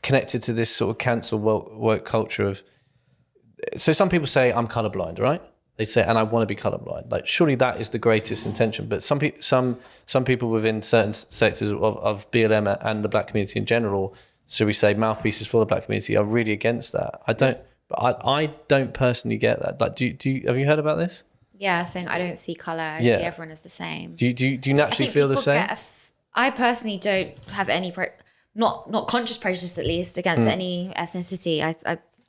connected to this sort of cancel work culture of. So some people say I'm colorblind, right? They say, and I want to be colorblind. Like, surely that is the greatest intention. But some people within certain sectors of BLM and the black community in general, should we say mouthpieces for the black community, are really against that. I don't personally get that. Like, have you heard about this? Yeah, saying I don't see color. I see everyone as the same. Do you naturally feel the same? I personally don't have any not conscious prejudice, at least, against any ethnicity.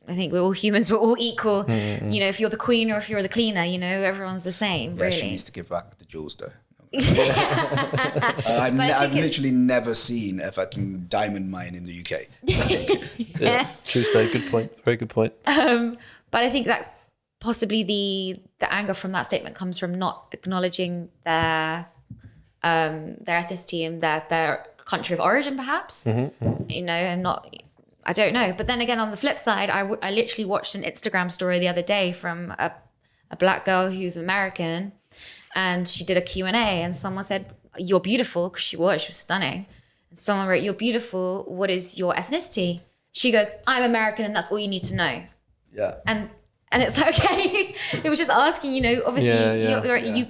I think we're all humans. We're all equal. You know, if you're the queen or if you're the cleaner, you know, everyone's the same. Yeah, really. she needs to give back the jewels though. I've literally never seen a fucking diamond mine in the UK. Yeah, true. So good point. Very good point. But I think that possibly the anger from that statement comes from not acknowledging their ethnicity and their country of origin, perhaps. You know, and not. I don't know. But then again, on the flip side, I literally watched an Instagram story the other day from a black girl who's American, and she did a Q&A, and someone said, "You're beautiful," because she was stunning. And someone wrote, "You're beautiful. What is your ethnicity?" She goes, "I'm American, and that's all you need to know." Yeah. And it's like, okay. It was just asking, you know, obviously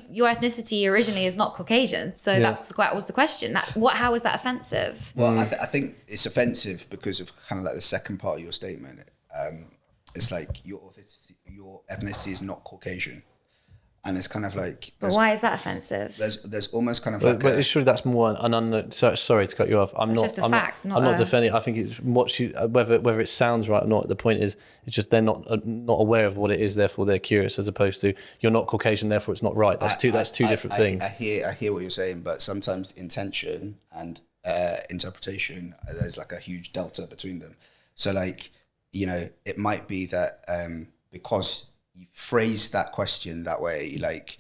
your ethnicity originally is not Caucasian. So that was the question. How is that offensive? Well, I think it's offensive because of kind of like the second part of your statement. It's like your ethnicity is not Caucasian. And it's kind of like... But why is that offensive? There's almost kind of but surely that's more an unknown... Sorry to cut you off. I'm not defending. I think it's whether it sounds right or not. The point is, it's just they're not aware of what it is. Therefore, they're curious, as opposed to you're not Caucasian, therefore it's not right. That's two different things. I hear what you're saying, but sometimes intention and interpretation, there's like a huge delta between them. So, like, you know, it might be that because you phrase that question that way, like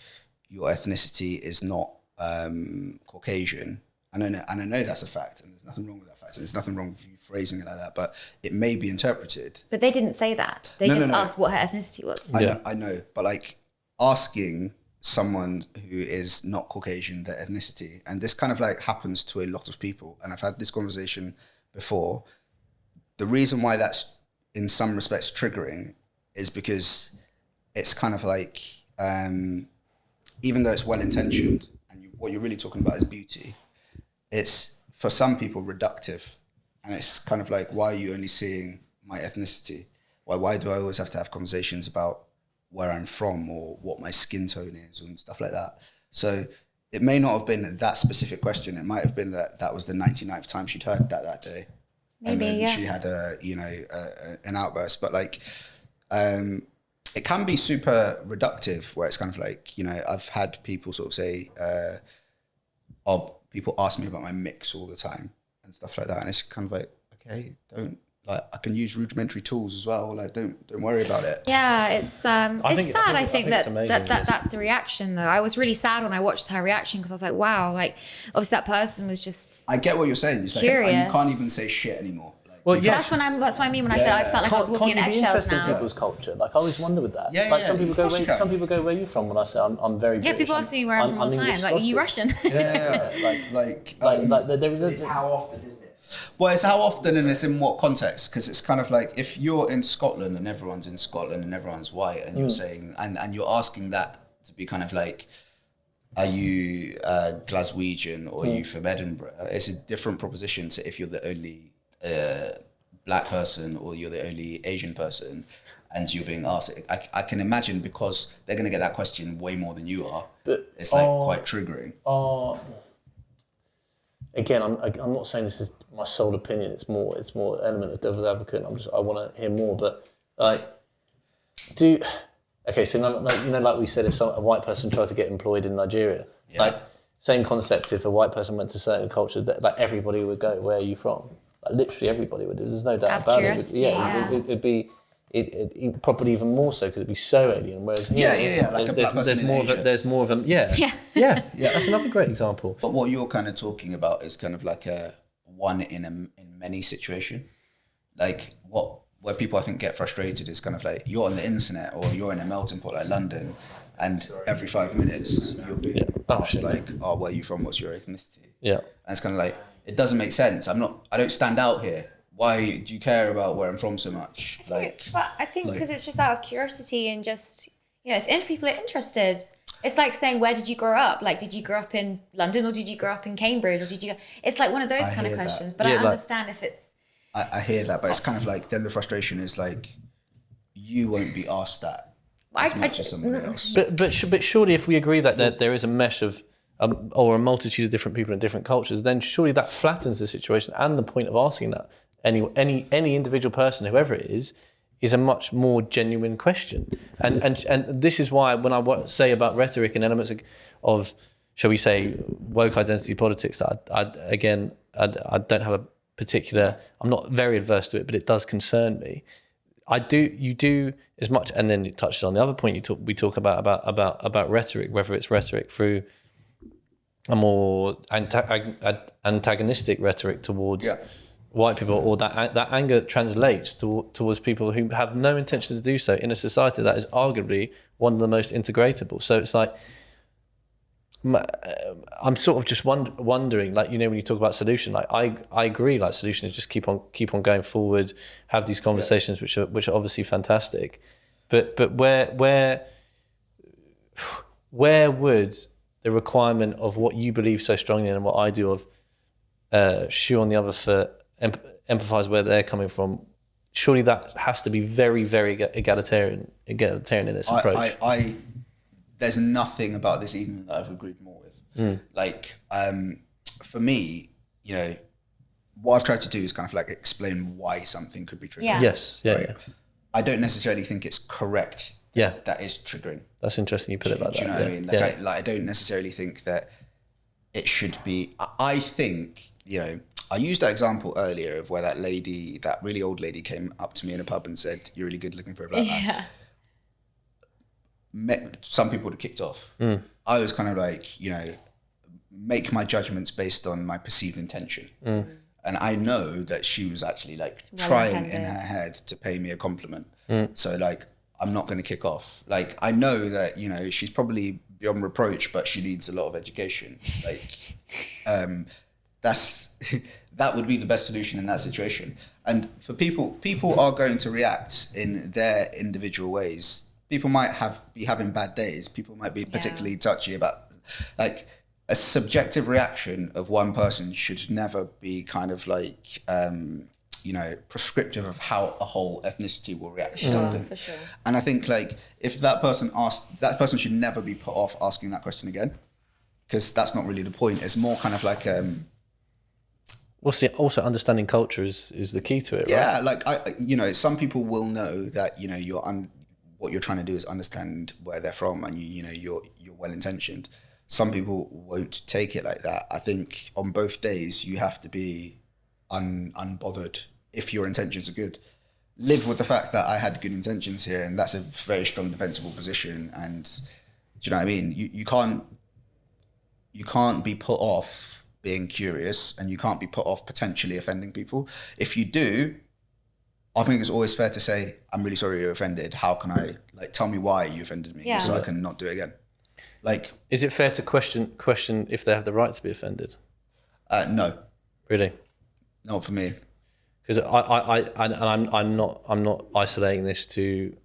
your ethnicity is not Caucasian, and I know that's a fact, and there's nothing wrong with that fact. There's nothing wrong with you phrasing it like that, but it may be interpreted. But they didn't say that. They just asked what her ethnicity was. I know, but like asking someone who is not Caucasian their ethnicity, and this kind of like happens to a lot of people, and I've had this conversation before. The reason why that's in some respects triggering is because it's kind of like, even though it's well-intentioned, and what you're really talking about is beauty, it's, for some people, reductive. And it's kind of like, why are you only seeing my ethnicity? Why do I always have to have conversations about where I'm from or what my skin tone is and stuff like that? So it may not have been that specific question. It might have been that was the 99th time she'd heard that day. Maybe, and then she had an outburst. But like, it can be super reductive, where it's kind of like, you know, I've had people sort of say, people ask me about my mix all the time and stuff like that, and it's kind of like, okay, I can use rudimentary tools as well. Like, don't worry about it. Yeah, it's sad. I think that's the reaction though. I was really sad when I watched her reaction, because I was like, wow, like obviously that person was just. I get what you're saying. It's like, curious. You can't even say shit anymore. Well, yeah, that's what I mean when I said I felt like I was walking in eggshells now. In people's culture, like I always wonder with that. Yeah, like some people go, "Where are you from?" When I say I'm very British. Yeah, people ask me where I'm from all the time. Like, are you Russian? Like there is. It's how often, isn't it? Well, it's how often and it's in what context, because it's kind of like if you're in Scotland and everyone's in Scotland and everyone's white, and you're saying and you're asking that to be kind of like, are you Glaswegian or are you from Edinburgh? It's a different proposition to if you're the only black person or you're the only Asian person and you're being asked. I can imagine, because they're going to get that question way more than you are. But it's like quite triggering. Again, I'm not saying this is my sole opinion. It's more element of devil's advocate. I want to hear more. But like, so like we said, if a white person tried to get employed in Nigeria, like same concept. If a white person went to a certain culture, that like everybody would go, "Where are you from?" Like literally everybody would. There's no doubt about it. It'd be. It probably even more so, because it'd be so alien. Whereas here, like a black person in Asia. There's more of them. Yeah. That's another great example. But what you're kind of talking about is kind of like a one in many situation. Like where people I think get frustrated is kind of like you're on the internet or you're in a melting pot like London, and every 5 minutes you'll be asked like, "Oh, where are you from? What's your ethnicity?" Yeah, and it's kind of like, it doesn't make sense. I don't stand out here. Why do you care about where I'm from so much? I think because it's just out of curiosity and just, you know, people are interested. It's like saying, where did you grow up? Like, did you grow up in London or did you grow up in Cambridge or did you? It's like one of those kind of questions. But I understand if it's. I hear that, but it's kind of like then the frustration is like, you won't be asked that as much as someone else. But surely, if we agree that there is a mesh of or a multitude of different people in different cultures, then surely that flattens the situation and the point of asking that. Any individual person, whoever it is a much more genuine question, and this is why when I say about rhetoric and elements of shall we say woke identity politics, I don't have a particular. I'm not very adverse to it, but it does concern me. You do as much, and then it touches on the other point we talk about rhetoric, whether it's rhetoric through antagonistic rhetoric towards Yeah. white people, or that anger translates towards people who have no intention to do so in a society that is arguably one of the most integratable. So it's like, I'm sort of just wondering, like, when you talk about solution, like I agree, like solution is just keep on going forward, have these conversations, which are obviously fantastic, but where would the requirement of what you believe so strongly in and what I do of shoe on the other foot, empathize where they're coming from, surely that has to be very, very egalitarian in its approach. There's nothing about this even that I've agreed more with. Like, for me, what I've tried to do is kind of like explain why something could be triggering. Yeah. Yes, yeah, Right? yeah. I don't necessarily think it's correct. Yeah. That is triggering. That's interesting you put it like Do that. you know what I mean? Like, I don't necessarily think that it should be. I think, I used that example earlier of where that really old lady came up to me in a pub and said, "You're really good looking for a black man." Yeah. Some people would have kicked off. I was kind of like, make my judgments based on my perceived intention. And I know that she was actually like trying in her head to pay me a compliment. So like, I'm not going to kick off. Like, I know that, she's probably beyond reproach, but she needs a lot of education. Like, that would be the best solution in that situation. And for people are going to react in their individual ways. People might be having bad days. People might be particularly touchy about, like, a subjective reaction of one person should never be kind of like, prescriptive of how a whole ethnicity will react to something. For sure. And I think, like, if that person should never be put off asking that question again, because that's not really the point. It's more kind of like, Also understanding culture is the key to it, right? Yeah, like, some people will know that, what you're trying to do is understand where they're from, and you're well intentioned. Some people won't take it like that. I think on both days you have to be unbothered if your intentions are good. Live with the fact that I had good intentions here, and that's a very strong defensible position. And do you know what I mean? You can't be put off being curious, and you can't be put off potentially offending people. If you do, I think it's always fair to say, "I'm really sorry you're offended. How can I, like, tell me why you offended me so I can not do it again?" Like, is it fair to question if they have the right to be offended? No, Really? not for me. Because I'm not isolating this to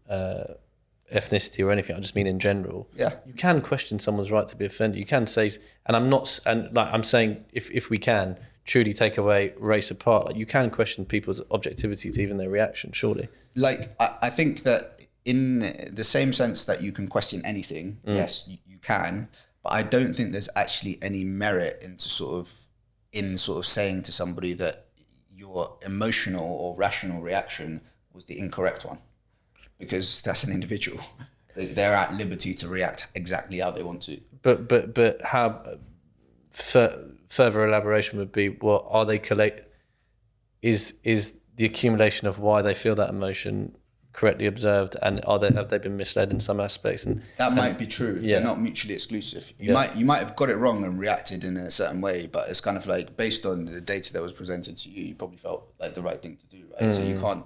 ethnicity or anything. I just mean in general. Yeah. You can question someone's right to be offended. You can say, and I'm saying if we can truly take away race apart, like, you can question people's objectivity to even their reaction, surely. Like, I think that in the same sense that you can question anything, yes, you can, but I don't think there's actually any merit in sort of saying to somebody that your emotional or rational reaction was the incorrect one, because that's an individual. They're at liberty to react exactly how they want to. But how further elaboration would be, what are they is the accumulation of why they feel that emotion correctly observed, and have they been misled in some aspects? And that might be true. Yeah. They're not mutually exclusive. You might have got it wrong and reacted in a certain way, but it's kind of like, based on the data that was presented to you, you probably felt like the right thing to do, right? So you can't.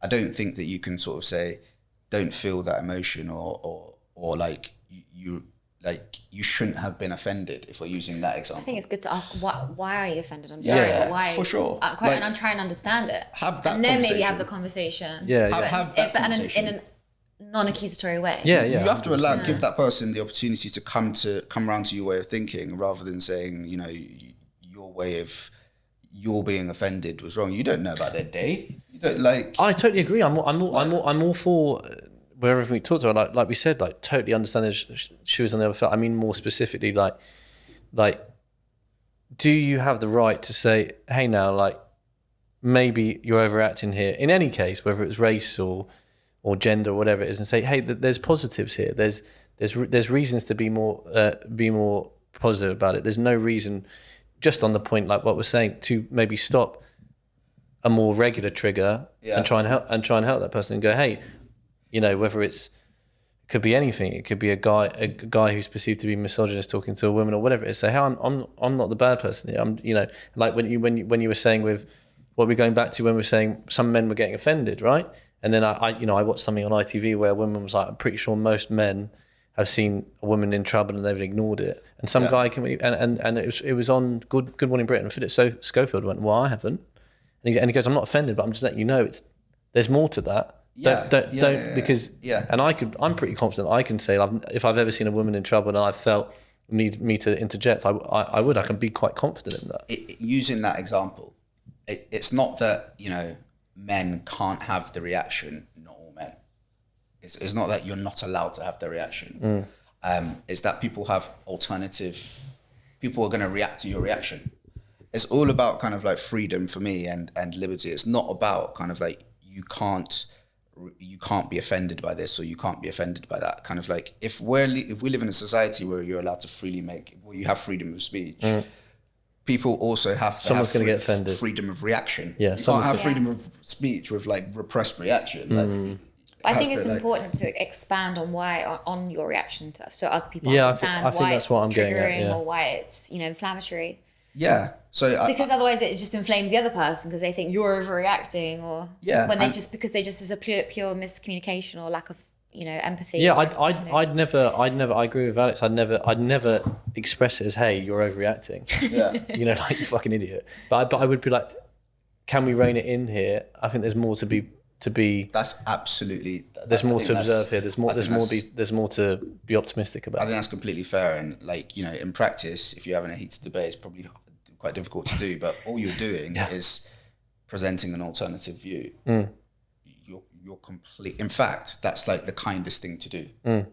I don't think that you can sort of say, don't feel that emotion, or like you shouldn't have been offended, if we're using that example. I think it's good to ask, why are you offended? I'm sorry, but why? For sure. And I'm trying to understand it. Have that and then conversation. maybe have the conversation. Yeah, Have that conversation. in a non-accusatory way. Yeah, You have to 100%. give that person the opportunity to come around to your way of thinking, rather than saying, your being offended was wrong. You don't know about their day. You don't, like. I totally agree. I'm all for wherever we talked about, like we said, like, totally understand the shoes on the other foot. I mean, more specifically, like, do you have the right to say, hey, now, like, maybe you're overacting here? In any case, whether it's race or gender or whatever it is, and say, hey, there's positives here. There's reasons to be more positive about it. There's no reason, just on the point like what we're saying, to maybe stop a more regular trigger and try and help that person and go, hey, whether it's could be anything. It could be a guy who's perceived to be misogynist talking to a woman or whatever it is. Say, hey, I'm not the bad person here. I'm, you know, like when you were saying with what we're going back to when we were saying some men were getting offended, right? And then I watched something on ITV where a woman was like, I'm pretty sure most men have seen a woman in trouble and they've ignored it. And some guy came and it was on Good Morning Britain. And Philip Schofield went, well, I haven't. And he goes, I'm not offended, but I'm just letting you know there's more to that. Because I'm pretty confident I can say if I've ever seen a woman in trouble and I felt need me to interject, I can be quite confident in that. Using that example, it's not that, you know, men can't have the reaction. Not all men. It's not that you're not allowed to have the reaction. It's that people have people are going to react to your reaction. It's all about kind of like freedom for me and liberty. It's not about kind of like you can't be offended by this or you can't be offended by that. Kind of like if we live in a society where you're allowed to where you have freedom of speech, people also have to someone's going to get offended. Freedom of reaction. Yeah, you can't have freedom of speech with like repressed reaction. I think it's important to expand on on your reaction so other people I understand think why that's it's what I'm getting at, triggering or why it's, you know, inflammatory. Yeah. So because otherwise it just inflames the other person because they think you're overreacting or when they just is a pure miscommunication or lack of, you know, empathy. Yeah, I'd never. I agree with Alex. I'd never express it as, "Hey, you're overreacting." Yeah. You know, like you fucking idiot. But I would be like, "Can we rein it in here?" I think there's more to be. That's absolutely. There's more to observe here. There's more to be optimistic about. I think that's completely fair. And like, you know, in practice, if you're having a heated debate, it's probably quite difficult to do. But all you're doing is presenting an alternative view. You're complete. In fact, that's like the kindest thing to do.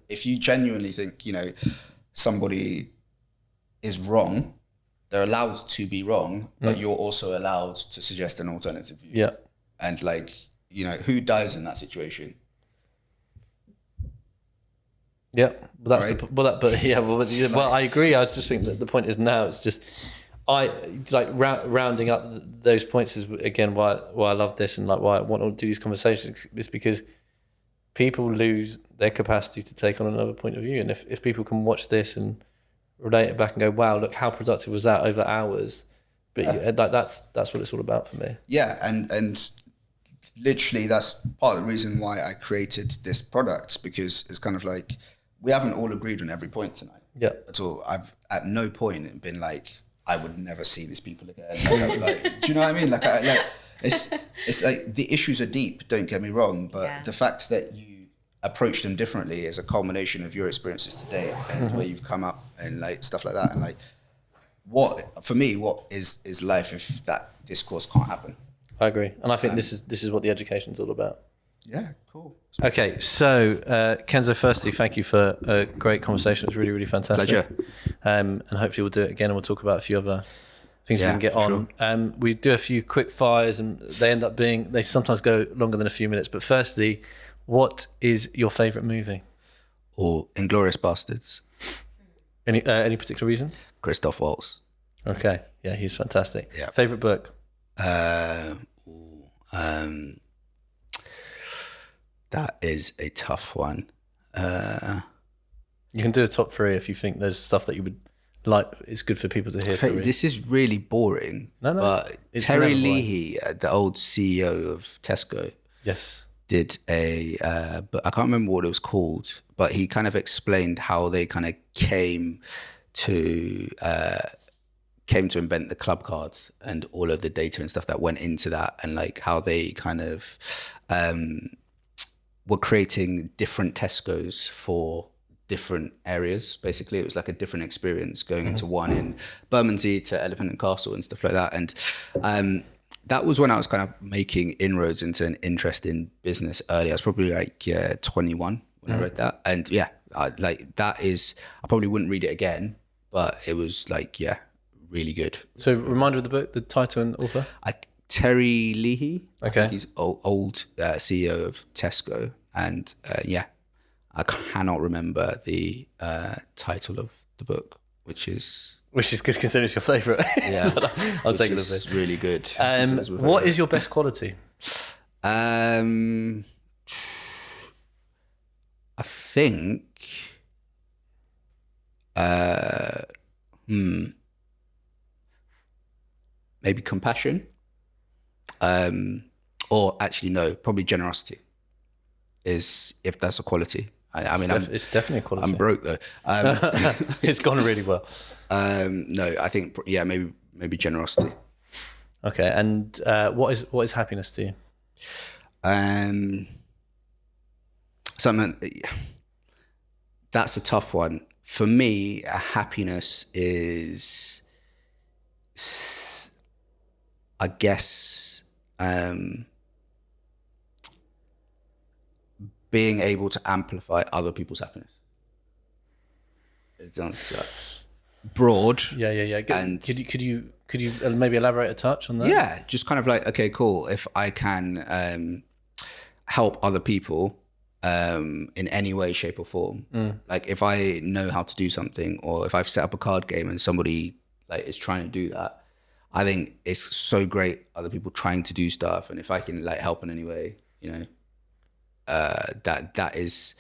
If you genuinely think, you know, somebody is wrong, they're allowed to be wrong, but you're also allowed to suggest an alternative view. Yeah. And like, you know, who dies in that situation? Yeah, well, that's right? Well, I agree. I just think that the point is now it's just rounding up those points is again why I love this and like why I want to do these conversations is because people lose their capacity to take on another point of view, and if people can watch this and relate it back and go, wow, look how productive was that over hours, but that's what it's all about for me. Yeah, and literally that's part of the reason why I created this product, because it's kind of like we haven't all agreed on every point tonight. Yeah. At all. I've at no point been like, I would never see these people again. Like, do you know what I mean? Like it's like the issues are deep, don't get me wrong, but the fact that you approach them differently is a culmination of your experiences today and where you've come up and like stuff like that. And like what is life if that discourse can't happen? I agree. And I think this is what the education's all about. Yeah, cool. Okay, so Kenzo, firstly, thank you for a great conversation. It was really, really fantastic. Pleasure. And hopefully we'll do it again and we'll talk about a few other things we can get on. Sure. We do a few quick fires and they sometimes go longer than a few minutes. But firstly, what is your favourite movie? Or Inglourious Bastards. Any particular reason? Christoph Waltz. Okay, yeah, he's fantastic. Yeah. Favourite book? That is a tough one. You can do a top three if you think there's stuff that you would like. It's good for people to hear. This is really boring. No, but Terry Leahy, the old CEO of Tesco, yes, did but I can't remember what it was called, but he kind of explained how they kind of came to invent the club cards and all of the data and stuff that went into that, and like how they kind of were creating different Tesco's for different areas. Basically, it was like a different experience going into one in Bermondsey to Elephant and Castle and stuff like that. And that was when I was kind of making inroads into an interest in business early. I was probably like 21 when I read that. And yeah, I probably wouldn't read it again, but it was like, yeah, really good. So reminder of the book, the title and author? Terry Leahy. Okay. I think he's old CEO of Tesco. And I cannot remember the title of the book, which is good considering it's your favourite. Yeah. I'll take it as it's really good. What is your best quality? I think, maybe compassion, or actually no, probably generosity is, if that's a quality. I mean, It's definitely a quality. I'm broke though. It's gone really well. No, I think maybe generosity. Okay, and what is happiness to you? Something that's a tough one for me. Happiness is, I guess, being able to amplify other people's happiness. It's broad. Yeah. And could you maybe elaborate a touch on that? yeah, just kind of like, okay, cool. If I can help other people in any way, shape, or form, like if I know how to do something, or if I've set up a card game and somebody like is trying to do that, I think it's so great. Other people trying to do stuff, and if I can like help in any way, you know, that is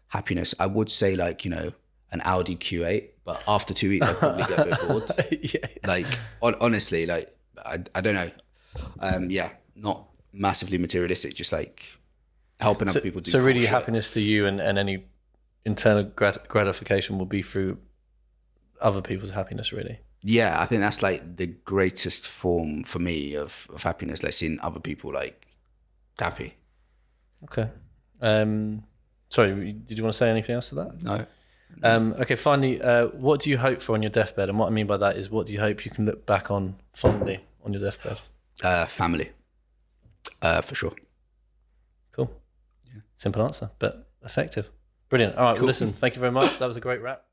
happiness. I would say like, you know, an Audi Q8, but after 2 weeks I'd probably get a bit bored. Yeah. Like honestly, like I don't know. Yeah, not massively materialistic, just like helping other people do. So cool really, shit. happiness to you and any internal gratification will be through other people's happiness, really. Yeah, I think that's like the greatest form for me of happiness, like seeing other people like happy. Okay. Sorry, did you want to say anything else to that? No. Okay, finally, what do you hope for on your deathbed? And what I mean by that is, what do you hope you can look back on fondly on your deathbed? Family, for sure. Cool. Yeah. Simple answer, but effective. Brilliant. All right, Cool. well, listen, thank you very much. That was a great wrap.